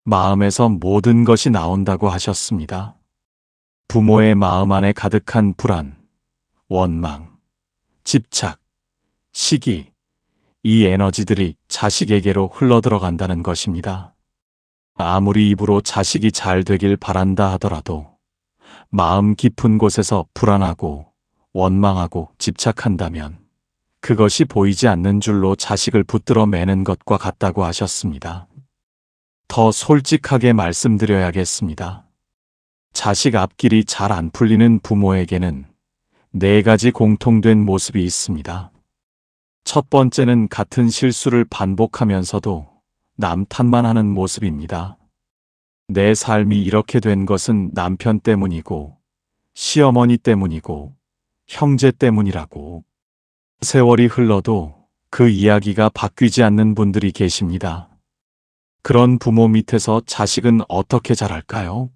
마음에서 모든 것이 나온다고 하셨습니다. 부모의 마음 안에 가득한 불안, 원망, 집착, 시기, 이 에너지들이 자식에게로 흘러들어간다는 것입니다. 아무리 입으로 자식이 잘 되길 바란다 하더라도 마음 깊은 곳에서 불안하고 원망하고 집착한다면 그것이 보이지 않는 줄로 자식을 붙들어 매는 것과 같다고 하셨습니다. 더 솔직하게 말씀드려야겠습니다. 자식 앞길이 잘 안 풀리는 부모에게는 4가지 공통된 모습이 있습니다. 첫 번째는 같은 실수를 반복하면서도 남 탓만 하는 모습입니다. 내 삶이 이렇게 된 것은 남편 때문이고, 시어머니 때문이고, 형제 때문이라고. 세월이 흘러도 그 이야기가 바뀌지 않는 분들이 계십니다. 그런 부모 밑에서 자식은 어떻게 자랄까요?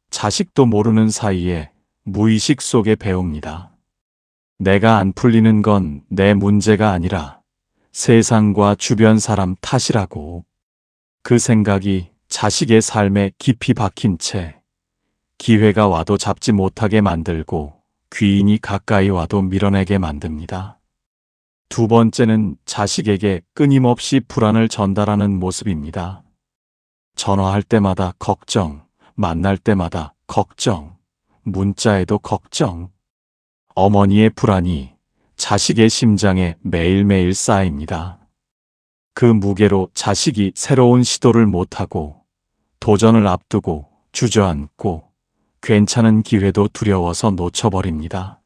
자식도 모르는 사이에 무의식 속에 배웁니다. 내가 안 풀리는 건 내 문제가 아니라 세상과 주변 사람 탓이라고. 그 생각이 자식의 삶에 깊이 박힌 채 기회가 와도 잡지 못하게 만들고 귀인이 가까이 와도 밀어내게 만듭니다. 두 번째는 자식에게 끊임없이 불안을 전달하는 모습입니다. 전화할 때마다 걱정, 만날 때마다 걱정, 문자에도 걱정. 어머니의 불안이 자식의 심장에 매일매일 쌓입니다. 그 무게로 자식이 새로운 시도를 못하고 도전을 앞두고 주저앉고 괜찮은 기회도 두려워서 놓쳐버립니다.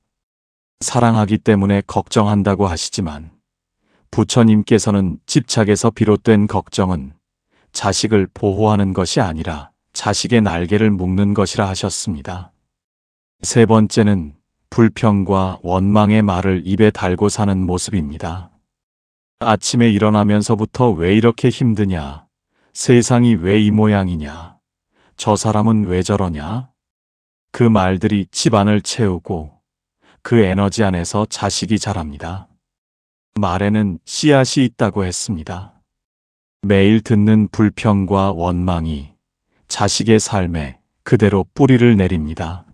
사랑하기 때문에 걱정한다고 하시지만 부처님께서는 집착에서 비롯된 걱정은 자식을 보호하는 것이 아니라 자식의 날개를 묶는 것이라 하셨습니다. 세 번째는 불평과 원망의 말을 입에 달고 사는 모습입니다. 아침에 일어나면서부터 왜 이렇게 힘드냐? 세상이 왜 이 모양이냐? 저 사람은 왜 저러냐? 그 말들이 집안을 채우고 그 에너지 안에서 자식이 자랍니다. 말에는 씨앗이 있다고 했습니다. 매일 듣는 불평과 원망이 자식의 삶에 그대로 뿌리를 내립니다.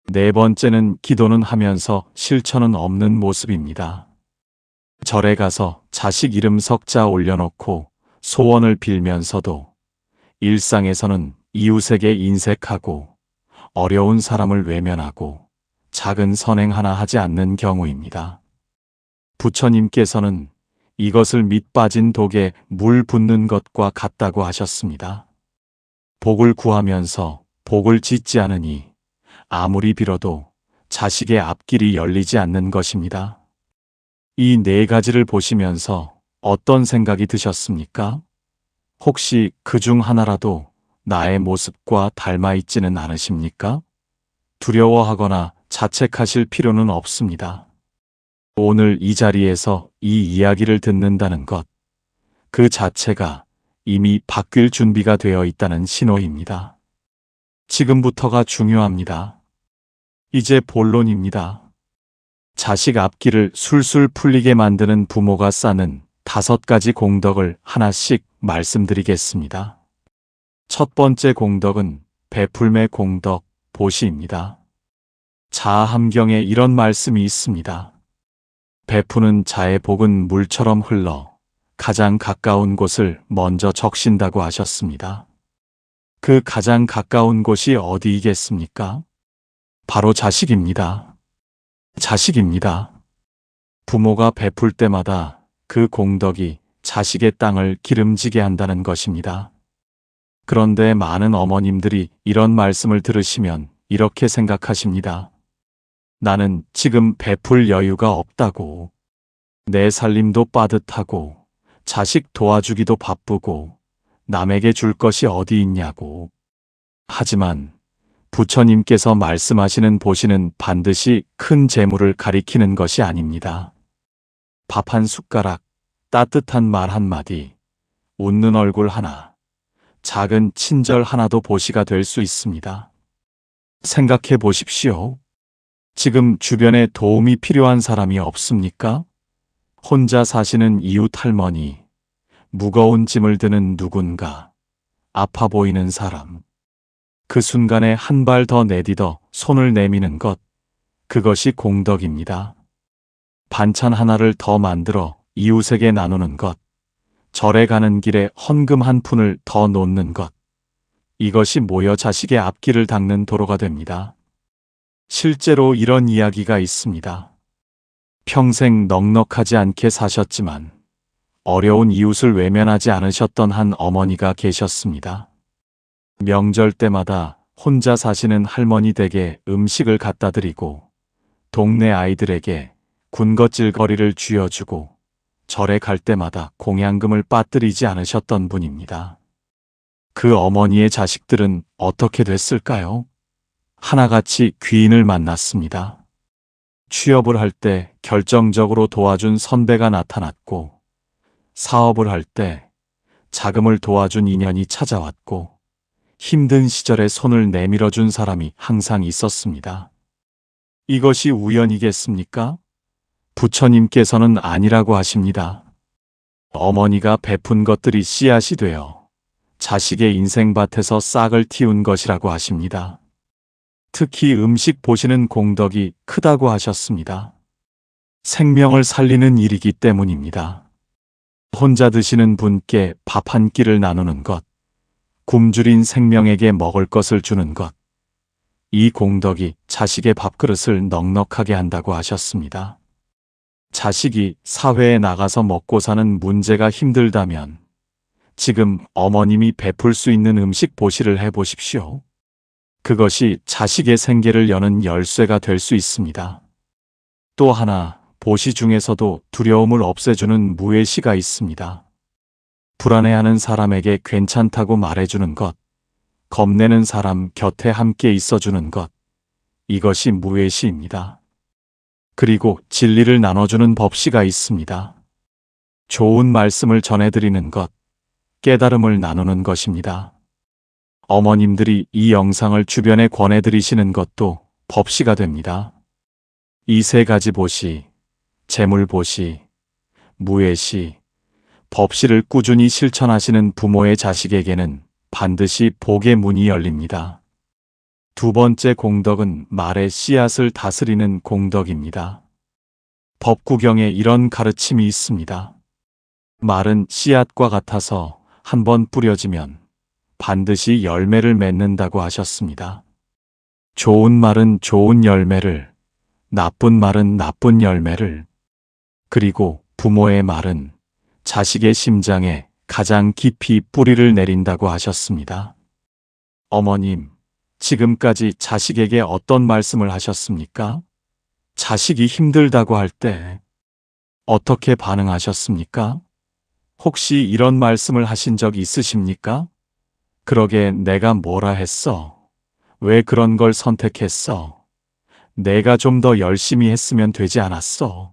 네 번째는 기도는 하면서 실천은 없는 모습입니다. 절에 가서 자식 이름 석자 올려놓고 소원을 빌면서도 일상에서는 이웃에게 인색하고 어려운 사람을 외면하고 작은 선행 하나 하지 않는 경우입니다. 부처님께서는 이것을 밑 빠진 독에 물 붓는 것과 같다고 하셨습니다. 복을 구하면서 복을 짓지 않으니 아무리 빌어도 자식의 앞길이 열리지 않는 것입니다. 이 네 가지를 보시면서 어떤 생각이 드셨습니까? 혹시 그중 하나라도 나의 모습과 닮아 있지는 않으십니까? 두려워하거나 자책하실 필요는 없습니다. 오늘 이 자리에서 이 이야기를 듣는다는 것, 그 자체가 이미 바뀔 준비가 되어 있다는 신호입니다. 지금부터가 중요합니다. 이제 본론입니다. 자식 앞길을 술술 풀리게 만드는 부모가 쌓는 5가지 공덕을 하나씩 말씀드리겠습니다. 첫 번째 공덕은 베풀매 공덕, 보시입니다. 자아함경에 이런 말씀이 있습니다. 베푸는 자의 복은 물처럼 흘러 가장 가까운 곳을 먼저 적신다고 하셨습니다. 그 가장 가까운 곳이 어디이겠습니까? 바로 자식입니다. 자식입니다. 부모가 베풀 때마다 그 공덕이 자식의 땅을 기름지게 한다는 것입니다. 그런데 많은 어머님들이 이런 말씀을 들으시면 이렇게 생각하십니다. 나는 지금 베풀 여유가 없다고. 내 살림도 빠듯하고 자식 도와주기도 바쁘고 남에게 줄 것이 어디 있냐고. 하지만 부처님께서 말씀하시는 보시는 반드시 큰 재물을 가리키는 것이 아닙니다. 밥 한 숟가락, 따뜻한 말 한마디, 웃는 얼굴 하나, 작은 친절 하나도 보시가 될 수 있습니다. 생각해 보십시오. 지금 주변에 도움이 필요한 사람이 없습니까? 혼자 사시는 이웃 할머니, 무거운 짐을 드는 누군가, 아파 보이는 사람. 그 순간에 한 발 더 내딛어 손을 내미는 것, 그것이 공덕입니다. 반찬 하나를 더 만들어 이웃에게 나누는 것, 절에 가는 길에 헌금 한 푼을 더 놓는 것, 이것이 모여 자식의 앞길을 닦는 도로가 됩니다. 실제로 이런 이야기가 있습니다. 평생 넉넉하지 않게 사셨지만 어려운 이웃을 외면하지 않으셨던 한 어머니가 계셨습니다. 명절 때마다 혼자 사시는 할머니 댁에 음식을 갖다 드리고 동네 아이들에게 군것질거리를 쥐어주고 절에 갈 때마다 공양금을 빠뜨리지 않으셨던 분입니다. 그 어머니의 자식들은 어떻게 됐을까요? 하나같이 귀인을 만났습니다. 취업을 할 때 결정적으로 도와준 선배가 나타났고, 사업을 할 때 자금을 도와준 인연이 찾아왔고 힘든 시절에 손을 내밀어준 사람이 항상 있었습니다. 이것이 우연이겠습니까? 부처님께서는 아니라고 하십니다. 어머니가 베푼 것들이 씨앗이 되어 자식의 인생밭에서 싹을 틔운 것이라고 하십니다. 특히 음식 보시는 공덕이 크다고 하셨습니다. 생명을 살리는 일이기 때문입니다. 혼자 드시는 분께 밥 한 끼를 나누는 것, 굶주린 생명에게 먹을 것을 주는 것, 이 공덕이 자식의 밥그릇을 넉넉하게 한다고 하셨습니다. 자식이 사회에 나가서 먹고 사는 문제가 힘들다면 지금 어머님이 베풀 수 있는 음식 보시를 해보십시오. 그것이 자식의 생계를 여는 열쇠가 될 수 있습니다. 또 하나, 보시 중에서도 두려움을 없애주는 무예시가 있습니다. 불안해하는 사람에게 괜찮다고 말해주는 것, 겁내는 사람 곁에 함께 있어주는 것, 이것이 무예시입니다. 그리고 진리를 나눠주는 법시가 있습니다. 좋은 말씀을 전해드리는 것, 깨달음을 나누는 것입니다. 어머님들이 이 영상을 주변에 권해드리시는 것도 법시가 됩니다. 이 세 가지 보시, 재물보시, 무예시, 법시를 꾸준히 실천하시는 부모의 자식에게는 반드시 복의 문이 열립니다. 두 번째 공덕은 말의 씨앗을 다스리는 공덕입니다. 법구경에 이런 가르침이 있습니다. 말은 씨앗과 같아서 한번 뿌려지면 반드시 열매를 맺는다고 하셨습니다. 좋은 말은 좋은 열매를, 나쁜 말은 나쁜 열매를, 그리고 부모의 말은 자식의 심장에 가장 깊이 뿌리를 내린다고 하셨습니다. 어머님, 지금까지 자식에게 어떤 말씀을 하셨습니까? 자식이 힘들다고 할 때 어떻게 반응하셨습니까? 혹시 이런 말씀을 하신 적 있으십니까? 그러게 내가 뭐라 했어? 왜 그런 걸 선택했어? 내가 좀 더 열심히 했으면 되지 않았어?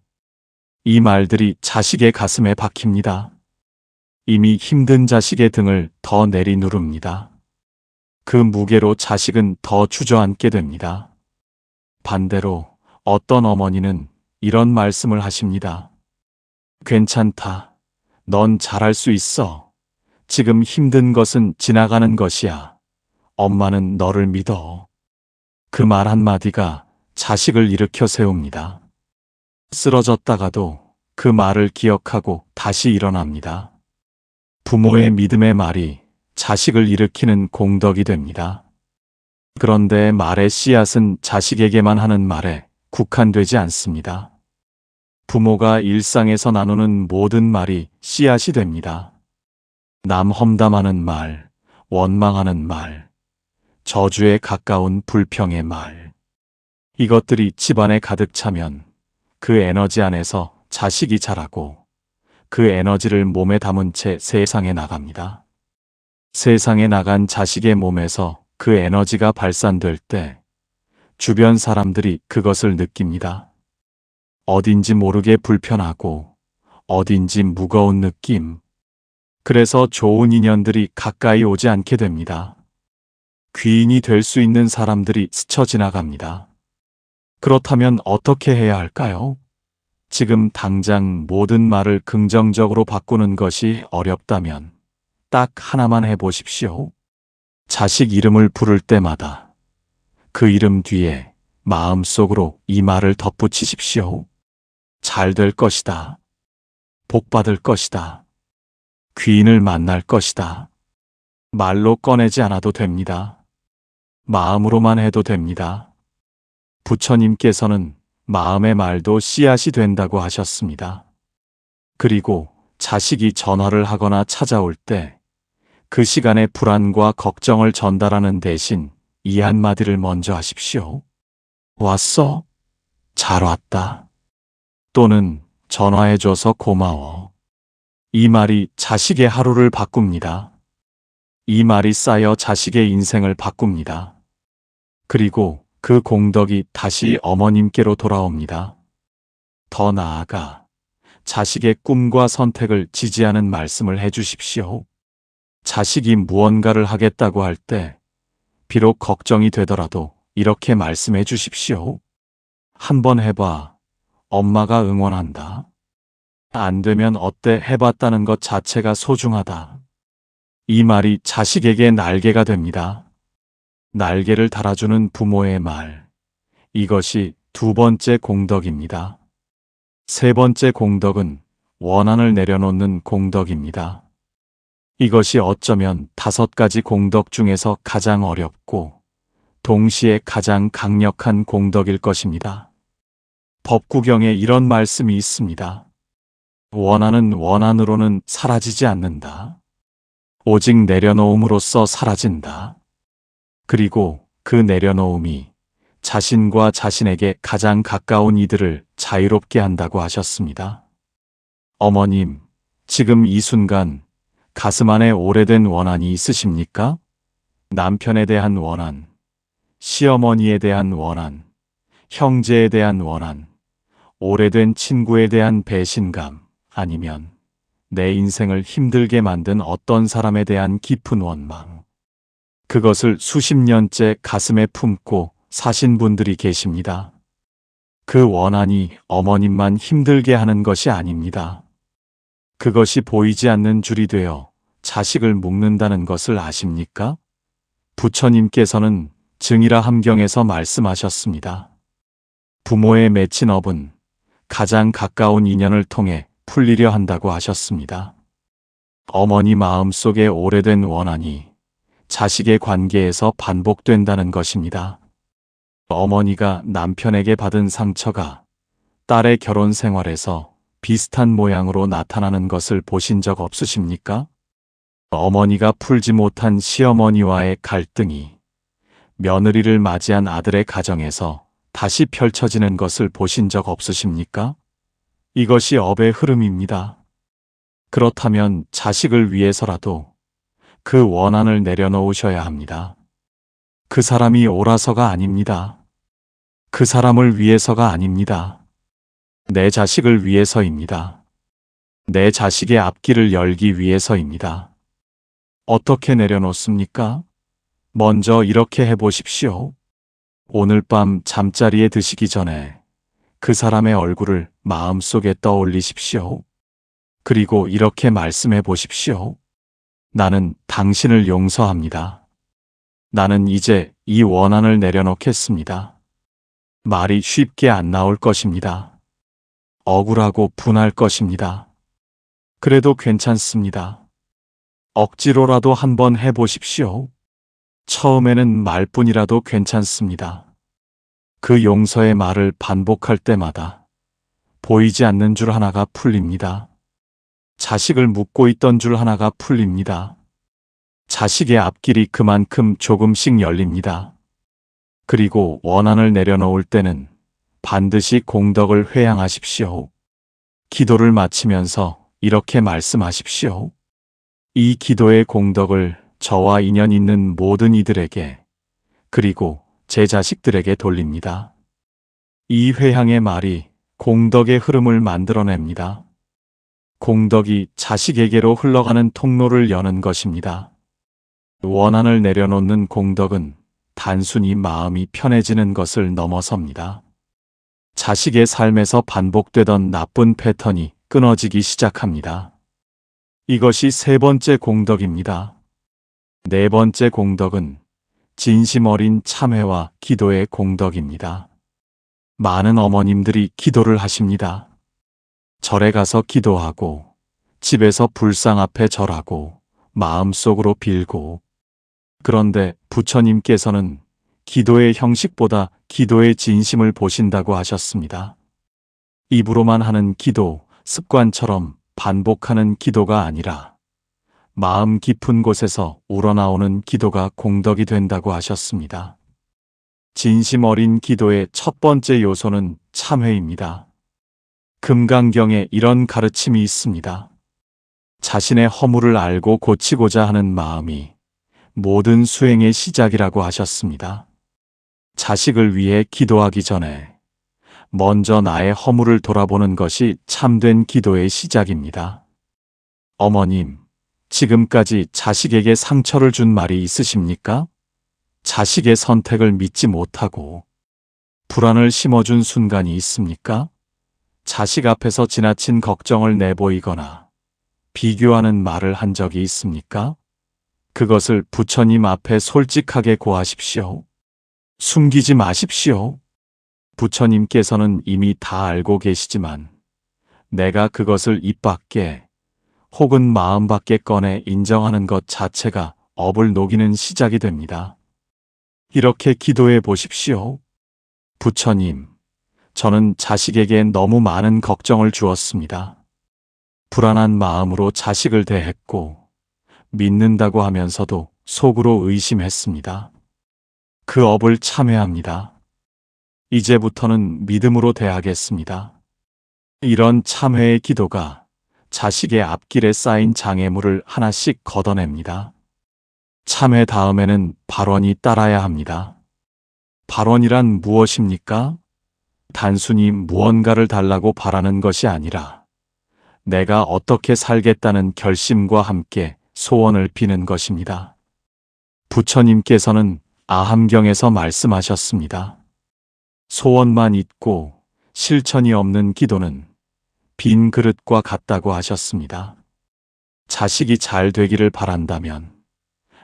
이 말들이 자식의 가슴에 박힙니다. 이미 힘든 자식의 등을 더 내리누릅니다. 그 무게로 자식은 더 주저앉게 됩니다. 반대로 어떤 어머니는 이런 말씀을 하십니다. 괜찮다. 넌 잘할 수 있어. 지금 힘든 것은 지나가는 것이야. 엄마는 너를 믿어. 그 말 한마디가 자식을 일으켜 세웁니다. 쓰러졌다가도 그 말을 기억하고 다시 일어납니다. 부모의 믿음의 말이 자식을 일으키는 공덕이 됩니다. 그런데 말의 씨앗은 자식에게만 하는 말에 국한되지 않습니다. 부모가 일상에서 나누는 모든 말이 씨앗이 됩니다. 남 험담하는 말, 원망하는 말, 저주에 가까운 불평의 말. 이것들이 집안에 가득 차면 그 에너지 안에서 자식이 자라고 그 에너지를 몸에 담은 채 세상에 나갑니다. 세상에 나간 자식의 몸에서 그 에너지가 발산될 때 주변 사람들이 그것을 느낍니다. 어딘지 모르게 불편하고 어딘지 무거운 느낌. 그래서 좋은 인연들이 가까이 오지 않게 됩니다. 귀인이 될 수 있는 사람들이 스쳐 지나갑니다. 그렇다면 어떻게 해야 할까요? 지금 당장 모든 말을 긍정적으로 바꾸는 것이 어렵다면 딱 하나만 해보십시오. 자식 이름을 부를 때마다 그 이름 뒤에 마음속으로 이 말을 덧붙이십시오. 잘 될 것이다. 복 받을 것이다. 귀인을 만날 것이다. 말로 꺼내지 않아도 됩니다. 마음으로만 해도 됩니다. 부처님께서는 마음의 말도 씨앗이 된다고 하셨습니다. 그리고 자식이 전화를 하거나 찾아올 때 그 시간에 불안과 걱정을 전달하는 대신 이 한마디를 먼저 하십시오. 왔어? 잘 왔다. 또는 전화해줘서 고마워. 이 말이 자식의 하루를 바꿉니다. 이 말이 쌓여 자식의 인생을 바꿉니다. 그리고 그 공덕이 다시 어머님께로 돌아옵니다. 더 나아가 자식의 꿈과 선택을 지지하는 말씀을 해주십시오. 자식이 무언가를 하겠다고 할 때 비록 걱정이 되더라도 이렇게 말씀해 주십시오. 한번 해봐. 엄마가 응원한다. 안 되면 어때 해봤다는 것 자체가 소중하다. 이 말이 자식에게 날개가 됩니다. 날개를 달아주는 부모의 말. 이것이 두 번째 공덕입니다. 세 번째 공덕은 원한을 내려놓는 공덕입니다. 이것이 어쩌면 5가지 공덕 중에서 가장 어렵고 동시에 가장 강력한 공덕일 것입니다. 법구경에 이런 말씀이 있습니다. 원한은 원한으로는 사라지지 않는다. 오직 내려놓음으로써 사라진다. 그리고 그 내려놓음이 자신과 자신에게 가장 가까운 이들을 자유롭게 한다고 하셨습니다. 어머님, 지금 이 순간 가슴 안에 오래된 원한이 있으십니까? 남편에 대한 원한, 시어머니에 대한 원한, 형제에 대한 원한, 오래된 친구에 대한 배신감, 아니면 내 인생을 힘들게 만든 어떤 사람에 대한 깊은 원망. 그것을 수십 년째 가슴에 품고 사신 분들이 계십니다. 그 원한이 어머님만 힘들게 하는 것이 아닙니다. 그것이 보이지 않는 줄이 되어 자식을 묶는다는 것을 아십니까? 부처님께서는 증이라 함경에서 말씀하셨습니다. 부모에 맺힌 업은 가장 가까운 인연을 통해 풀리려 한다고 하셨습니다. 어머니 마음속에 오래된 원한이 자식의 관계에서 반복된다는 것입니다. 어머니가 남편에게 받은 상처가 딸의 결혼 생활에서 비슷한 모양으로 나타나는 것을 보신 적 없으십니까? 어머니가 풀지 못한 시어머니와의 갈등이 며느리를 맞이한 아들의 가정에서 다시 펼쳐지는 것을 보신 적 없으십니까? 이것이 업의 흐름입니다. 그렇다면 자식을 위해서라도 그 원한을 내려놓으셔야 합니다. 그 사람이 옳아서가 아닙니다. 그 사람을 위해서가 아닙니다. 내 자식을 위해서입니다. 내 자식의 앞길을 열기 위해서입니다. 어떻게 내려놓습니까? 먼저 이렇게 해보십시오. 오늘 밤 잠자리에 드시기 전에 그 사람의 얼굴을 마음속에 떠올리십시오. 그리고 이렇게 말씀해 보십시오. 나는 당신을 용서합니다. 나는 이제 이 원한을 내려놓겠습니다. 말이 쉽게 안 나올 것입니다. 억울하고 분할 것입니다. 그래도 괜찮습니다. 억지로라도 한번 해보십시오. 처음에는 말뿐이라도 괜찮습니다. 그 용서의 말을 반복할 때마다 보이지 않는 줄 하나가 풀립니다. 자식을 묶고 있던 줄 하나가 풀립니다. 자식의 앞길이 그만큼 조금씩 열립니다. 그리고 원한을 내려놓을 때는 반드시 공덕을 회양하십시오. 기도를 마치면서 이렇게 말씀하십시오. 이 기도의 공덕을 저와 인연 있는 모든 이들에게 그리고 제 자식들에게 돌립니다. 이 회향의 말이 공덕의 흐름을 만들어냅니다. 공덕이 자식에게로 흘러가는 통로를 여는 것입니다. 원한을 내려놓는 공덕은 단순히 마음이 편해지는 것을 넘어섭니다. 자식의 삶에서 반복되던 나쁜 패턴이 끊어지기 시작합니다. 이것이 세 번째 공덕입니다. 네 번째 공덕은 진심 어린 참회와 기도의 공덕입니다. 많은 어머님들이 기도를 하십니다. 절에 가서 기도하고 집에서 불상 앞에 절하고 마음속으로 빌고 그런데 부처님께서는 기도의 형식보다 기도의 진심을 보신다고 하셨습니다. 입으로만 하는 기도, 습관처럼 반복하는 기도가 아니라 마음 깊은 곳에서 우러나오는 기도가 공덕이 된다고 하셨습니다. 진심 어린 기도의 첫 번째 요소는 참회입니다. 금강경에 이런 가르침이 있습니다. 자신의 허물을 알고 고치고자 하는 마음이 모든 수행의 시작이라고 하셨습니다. 자식을 위해 기도하기 전에 먼저 나의 허물을 돌아보는 것이 참된 기도의 시작입니다. 어머님, 지금까지 자식에게 상처를 준 말이 있으십니까? 자식의 선택을 믿지 못하고 불안을 심어준 순간이 있습니까? 자식 앞에서 지나친 걱정을 내보이거나 비교하는 말을 한 적이 있습니까? 그것을 부처님 앞에 솔직하게 고하십시오. 숨기지 마십시오. 부처님께서는 이미 다 알고 계시지만 내가 그것을 입 밖에 혹은 마음 밖에 꺼내 인정하는 것 자체가 업을 녹이는 시작이 됩니다. 이렇게 기도해 보십시오. 부처님, 저는 자식에게 너무 많은 걱정을 주었습니다. 불안한 마음으로 자식을 대했고 믿는다고 하면서도 속으로 의심했습니다. 그 업을 참회합니다. 이제부터는 믿음으로 대하겠습니다. 이런 참회의 기도가 자식의 앞길에 쌓인 장애물을 하나씩 걷어냅니다. 참회 다음에는 발원이 따라야 합니다. 발원이란 무엇입니까? 단순히 무언가를 달라고 바라는 것이 아니라 내가 어떻게 살겠다는 결심과 함께 소원을 비는 것입니다. 부처님께서는 아함경에서 말씀하셨습니다. 소원만 있고 실천이 없는 기도는 빈 그릇과 같다고 하셨습니다. 자식이 잘 되기를 바란다면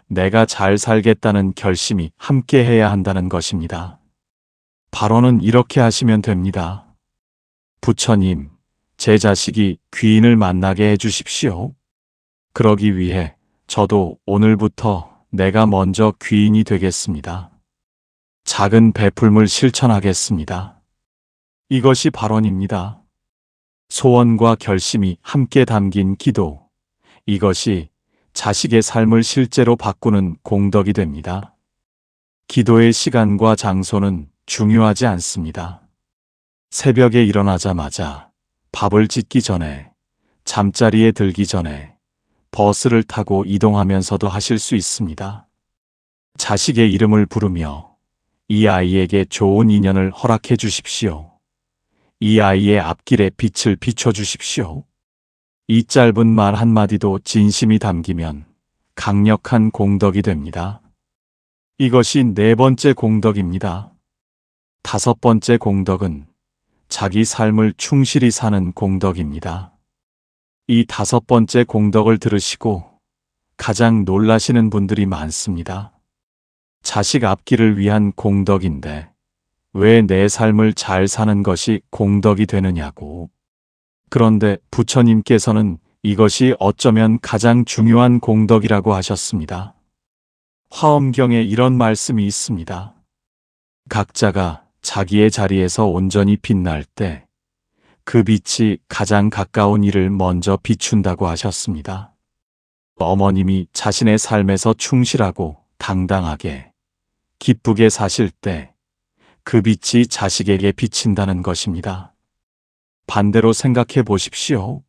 내가 잘 살겠다는 결심이 함께 해야 한다는 것입니다. 발언은 이렇게 하시면 됩니다. 부처님, 제 자식이 귀인을 만나게 해주십시오. 그러기 위해 저도 오늘부터 내가 먼저 귀인이 되겠습니다. 작은 베풀물 실천하겠습니다. 이것이 발언입니다. 소원과 결심이 함께 담긴 기도, 이것이 자식의 삶을 실제로 바꾸는 공덕이 됩니다. 기도의 시간과 장소는 중요하지 않습니다. 새벽에 일어나자마자, 밥을 짓기 전에, 잠자리에 들기 전에, 버스를 타고 이동하면서도 하실 수 있습니다. 자식의 이름을 부르며 이 아이에게 좋은 인연을 허락해 주십시오. 이 아이의 앞길에 빛을 비춰 주십시오. 이 짧은 말 한마디도 진심이 담기면 강력한 공덕이 됩니다. 이것이 네 번째 공덕입니다. 다섯 번째 공덕은 자기 삶을 충실히 사는 공덕입니다. 이 다섯 번째 공덕을 들으시고 가장 놀라시는 분들이 많습니다. 자식 앞길을 위한 공덕인데 왜 내 삶을 잘 사는 것이 공덕이 되느냐고. 그런데 부처님께서는 이것이 어쩌면 가장 중요한 공덕이라고 하셨습니다. 화엄경에 이런 말씀이 있습니다. 각자가 자기의 자리에서 온전히 빛날 때 그 빛이 가장 가까운 이를 먼저 비춘다고 하셨습니다. 어머님이 자신의 삶에서 충실하고 당당하게 기쁘게 사실 때 그 빛이 자식에게 비친다는 것입니다. 반대로 생각해 보십시오.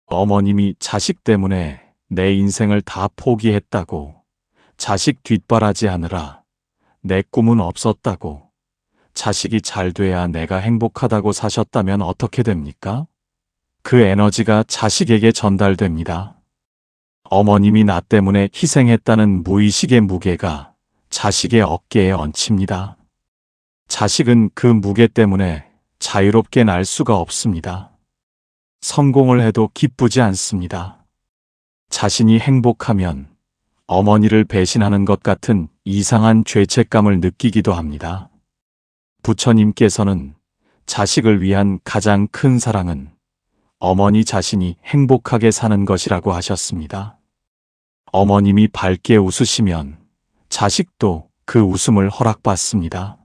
어머님이 자식 때문에 내 인생을 다 포기했다고, 자식 뒷바라지하느라 내 꿈은 없었다고, 자식이 잘 돼야 내가 행복하다고 사셨다면 어떻게 됩니까? 그 에너지가 자식에게 전달됩니다. 어머님이 나 때문에 희생했다는 무의식의 무게가 자식의 어깨에 얹힙니다. 자식은 그 무게 때문에 자유롭게 날 수가 없습니다. 성공을 해도 기쁘지 않습니다. 자신이 행복하면 어머니를 배신하는 것 같은 이상한 죄책감을 느끼기도 합니다. 부처님께서는 자식을 위한 가장 큰 사랑은 어머니 자신이 행복하게 사는 것이라고 하셨습니다. 어머님이 밝게 웃으시면 자식도 그 웃음을 허락받습니다.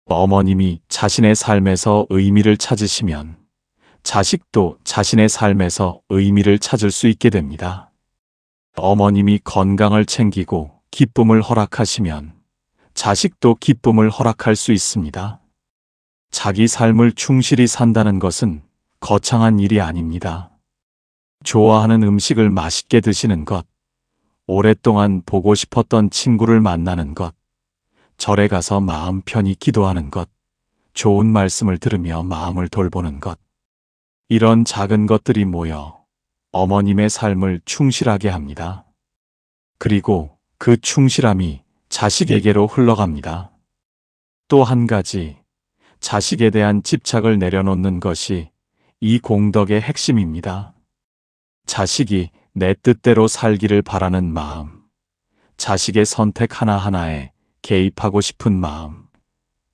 어머님이 자신의 삶에서 의미를 찾으시면 자식도 자신의 삶에서 의미를 찾을 수 있게 됩니다. 어머님이 건강을 챙기고 기쁨을 허락하시면 자식도 기쁨을 허락할 수 있습니다. 자기 삶을 충실히 산다는 것은 거창한 일이 아닙니다. 좋아하는 음식을 맛있게 드시는 것, 오랫동안 보고 싶었던 친구를 만나는 것, 절에 가서 마음 편히 기도하는 것, 좋은 말씀을 들으며 마음을 돌보는 것, 이런 작은 것들이 모여 어머님의 삶을 충실하게 합니다. 그리고 그 충실함이 자식에게로 흘러갑니다. 또 한 가지, 자식에 대한 집착을 내려놓는 것이 이 공덕의 핵심입니다. 자식이 내 뜻대로 살기를 바라는 마음, 자식의 선택 하나하나에 개입하고 싶은 마음,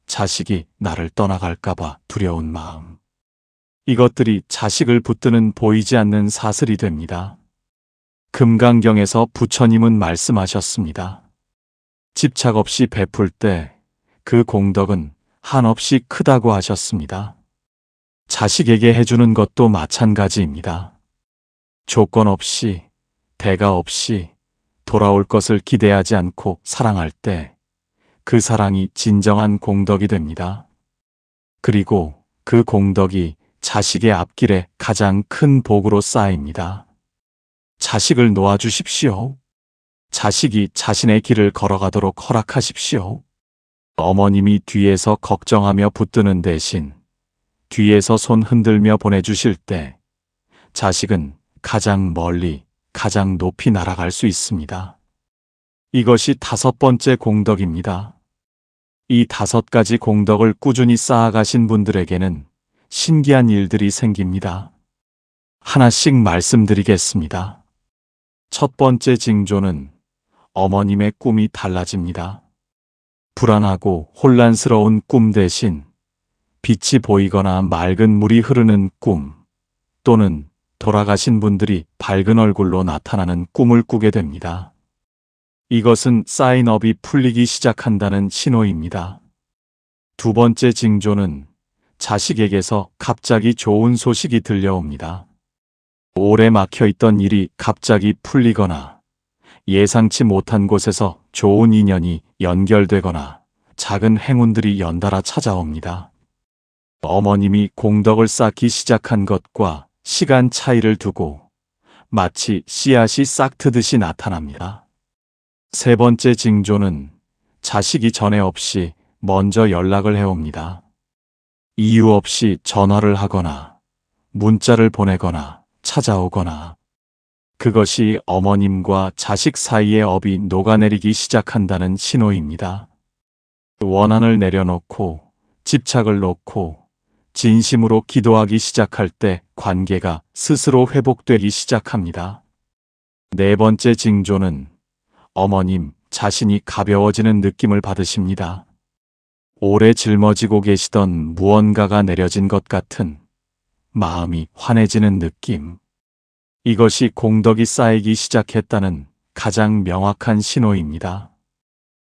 자식이 나를 떠나갈까봐 두려운 마음. 이것들이 자식을 붙드는 보이지 않는 사슬이 됩니다. 금강경에서 부처님은 말씀하셨습니다. 집착 없이 베풀 때 그 공덕은 한없이 크다고 하셨습니다. 자식에게 해주는 것도 마찬가지입니다. 조건 없이, 대가 없이 돌아올 것을 기대하지 않고 사랑할 때 그 사랑이 진정한 공덕이 됩니다. 그리고 그 공덕이 자식의 앞길에 가장 큰 복으로 쌓입니다. 자식을 놓아주십시오. 자식이 자신의 길을 걸어가도록 허락하십시오. 어머님이 뒤에서 걱정하며 붙드는 대신 뒤에서 손 흔들며 보내주실 때 자식은 가장 멀리, 가장 높이 날아갈 수 있습니다. 이것이 5번째 공덕입니다. 이 5가지 공덕을 꾸준히 쌓아가신 분들에게는 신기한 일들이 생깁니다. 하나씩 말씀드리겠습니다. 첫 번째 징조는 어머님의 꿈이 달라집니다. 불안하고 혼란스러운 꿈 대신 빛이 보이거나 맑은 물이 흐르는 꿈, 또는 돌아가신 분들이 밝은 얼굴로 나타나는 꿈을 꾸게 됩니다. 이것은 사인업이 풀리기 시작한다는 신호입니다. 두 번째 징조는 자식에게서 갑자기 좋은 소식이 들려옵니다. 오래 막혀있던 일이 갑자기 풀리거나 예상치 못한 곳에서 좋은 인연이 연결되거나 작은 행운들이 연달아 찾아옵니다. 어머님이 공덕을 쌓기 시작한 것과 시간 차이를 두고 마치 씨앗이 싹트듯이 나타납니다. 세 번째 징조는 자식이 전에 없이 먼저 연락을 해옵니다. 이유 없이 전화를 하거나 문자를 보내거나 찾아오거나 그것이 어머님과 자식 사이의 업이 녹아내리기 시작한다는 신호입니다. 원한을 내려놓고 집착을 놓고 진심으로 기도하기 시작할 때 관계가 스스로 회복되기 시작합니다. 네 번째 징조는 어머님 자신이 가벼워지는 느낌을 받으십니다. 오래 짊어지고 계시던 무언가가 내려진 것 같은 마음이 환해지는 느낌. 이것이 공덕이 쌓이기 시작했다는 가장 명확한 신호입니다.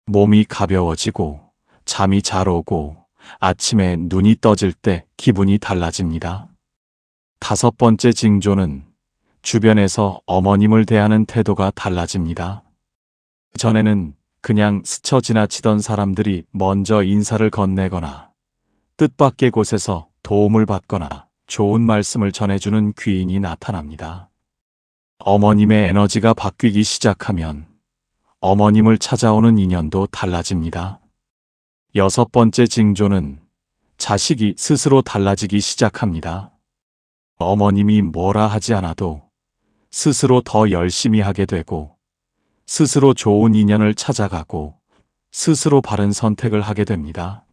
몸이 가벼워지고 잠이 잘 오고 아침에 눈이 떠질 때 기분이 달라집니다. 5번째 징조는 주변에서 어머님을 대하는 태도가 달라집니다. 전에는 그냥 스쳐 지나치던 사람들이 먼저 인사를 건네거나 뜻밖의 곳에서 도움을 받거나 좋은 말씀을 전해주는 귀인이 나타납니다. 어머님의 에너지가 바뀌기 시작하면 어머님을 찾아오는 인연도 달라집니다. 6번째 징조는 자식이 스스로 달라지기 시작합니다. 어머님이 뭐라 하지 않아도 스스로 더 열심히 하게 되고 스스로 좋은 인연을 찾아가고 스스로 바른 선택을 하게 됩니다.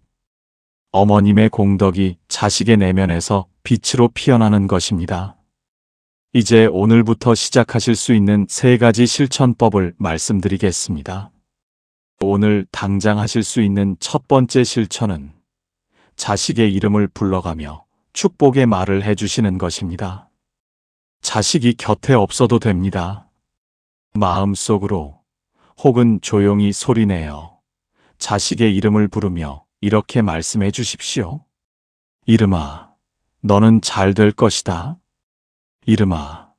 어머님의 공덕이 자식의 내면에서 빛으로 피어나는 것입니다. 이제 오늘부터 시작하실 수 있는 3가지 실천법을 말씀드리겠습니다. 오늘 당장 하실 수 있는 첫 번째 실천은 자식의 이름을 불러가며 축복의 말을 해주시는 것입니다. 자식이 곁에 없어도 됩니다. 마음속으로 혹은 조용히 소리내어 자식의 이름을 부르며 이렇게 말씀해 주십시오. 이름아, 너는 잘 될 것이다. 이름아,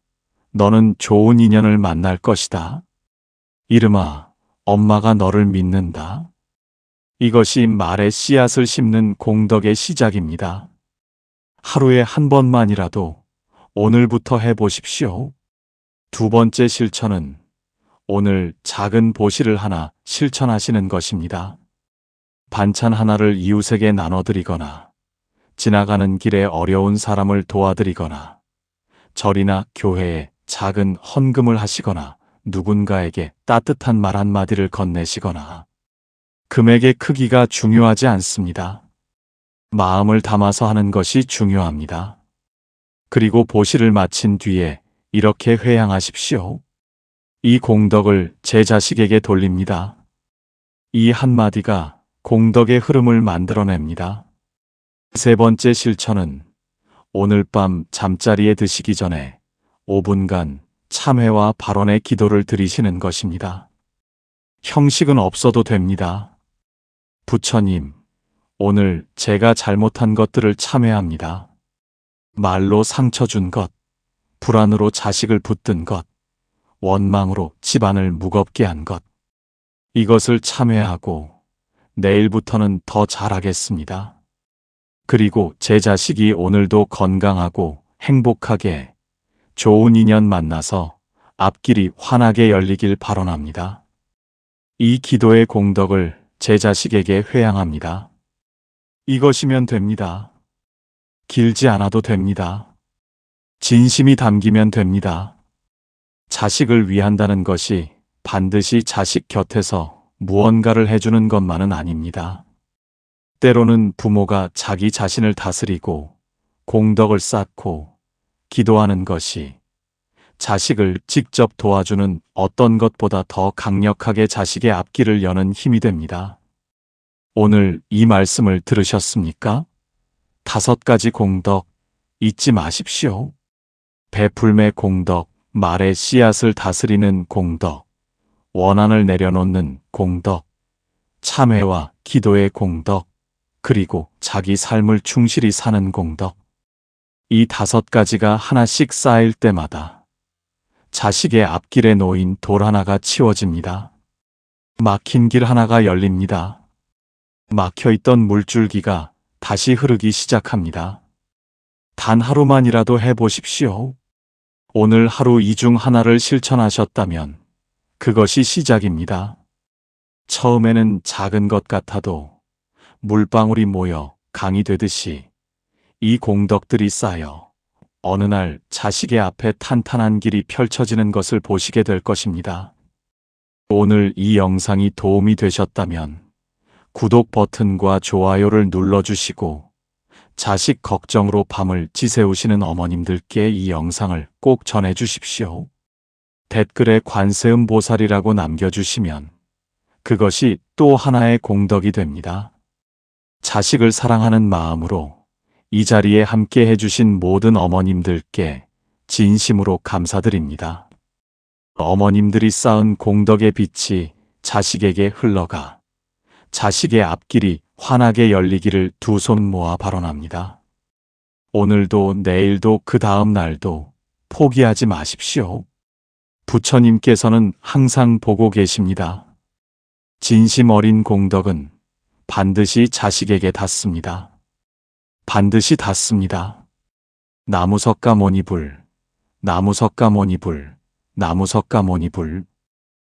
너는 좋은 인연을 만날 것이다. 이름아, 엄마가 너를 믿는다. 이것이 말의 씨앗을 심는 공덕의 시작입니다. 하루에 한 번만이라도 오늘부터 해보십시오. 두 번째 실천은 오늘 작은 보시를 하나 실천하시는 것입니다. 반찬 하나를 이웃에게 나눠드리거나 지나가는 길에 어려운 사람을 도와드리거나 절이나 교회에 작은 헌금을 하시거나 누군가에게 따뜻한 말 한마디를 건네시거나 금액의 크기가 중요하지 않습니다. 마음을 담아서 하는 것이 중요합니다. 그리고 보시를 마친 뒤에 이렇게 회양하십시오. 이 공덕을 제 자식에게 돌립니다. 이 한마디가 공덕의 흐름을 만들어냅니다. 세 번째 실천은 오늘 밤 잠자리에 드시기 전에 5분간 참회와 발언의 기도를 드리시는 것입니다. 형식은 없어도 됩니다. 부처님, 오늘 제가 잘못한 것들을 참회합니다. 말로 상처 준 것, 불안으로 자식을 붙든 것, 원망으로 집안을 무겁게 한 것. 이것을 참회하고 내일부터는 더 잘하겠습니다. 그리고 제 자식이 오늘도 건강하고 행복하게 좋은 인연 만나서 앞길이 환하게 열리길 발언합니다. 이 기도의 공덕을 제 자식에게 회양합니다. 이것이면 됩니다. 길지 않아도 됩니다. 진심이 담기면 됩니다. 자식을 위한다는 것이 반드시 자식 곁에서 무언가를 해주는 것만은 아닙니다. 때로는 부모가 자기 자신을 다스리고 공덕을 쌓고 기도하는 것이 자식을 직접 도와주는 어떤 것보다 더 강력하게 자식의 앞길을 여는 힘이 됩니다. 오늘 이 말씀을 들으셨습니까? 5가지 공덕 잊지 마십시오. 베풀매 공덕, 말의 씨앗을 다스리는 공덕, 원한을 내려놓는 공덕, 참회와 기도의 공덕, 그리고 자기 삶을 충실히 사는 공덕. 이 5가지가 하나씩 쌓일 때마다 자식의 앞길에 놓인 돌 하나가 치워집니다. 막힌 길 하나가 열립니다. 막혀있던 물줄기가 다시 흐르기 시작합니다. 단 하루만이라도 해보십시오. 오늘 하루 이 중 하나를 실천하셨다면 그것이 시작입니다. 처음에는 작은 것 같아도 물방울이 모여 강이 되듯이 이 공덕들이 쌓여 어느 날 자식의 앞에 탄탄한 길이 펼쳐지는 것을 보시게 될 것입니다. 오늘 이 영상이 도움이 되셨다면 구독 버튼과 좋아요를 눌러주시고 자식 걱정으로 밤을 지새우시는 어머님들께 이 영상을 꼭 전해주십시오. 댓글에 관세음 보살이라고 남겨주시면 그것이 또 하나의 공덕이 됩니다. 자식을 사랑하는 마음으로 이 자리에 함께 해주신 모든 어머님들께 진심으로 감사드립니다. 어머님들이 쌓은 공덕의 빛이 자식에게 흘러가 자식의 앞길이 환하게 열리기를 두 손 모아 발언합니다. 오늘도 내일도 그 다음 날도 포기하지 마십시오. 부처님께서는 항상 보고 계십니다. 진심 어린 공덕은 반드시 자식에게 닿습니다. 반드시 닿습니다. 나무석가모니불, 나무석가모니불, 나무석가모니불.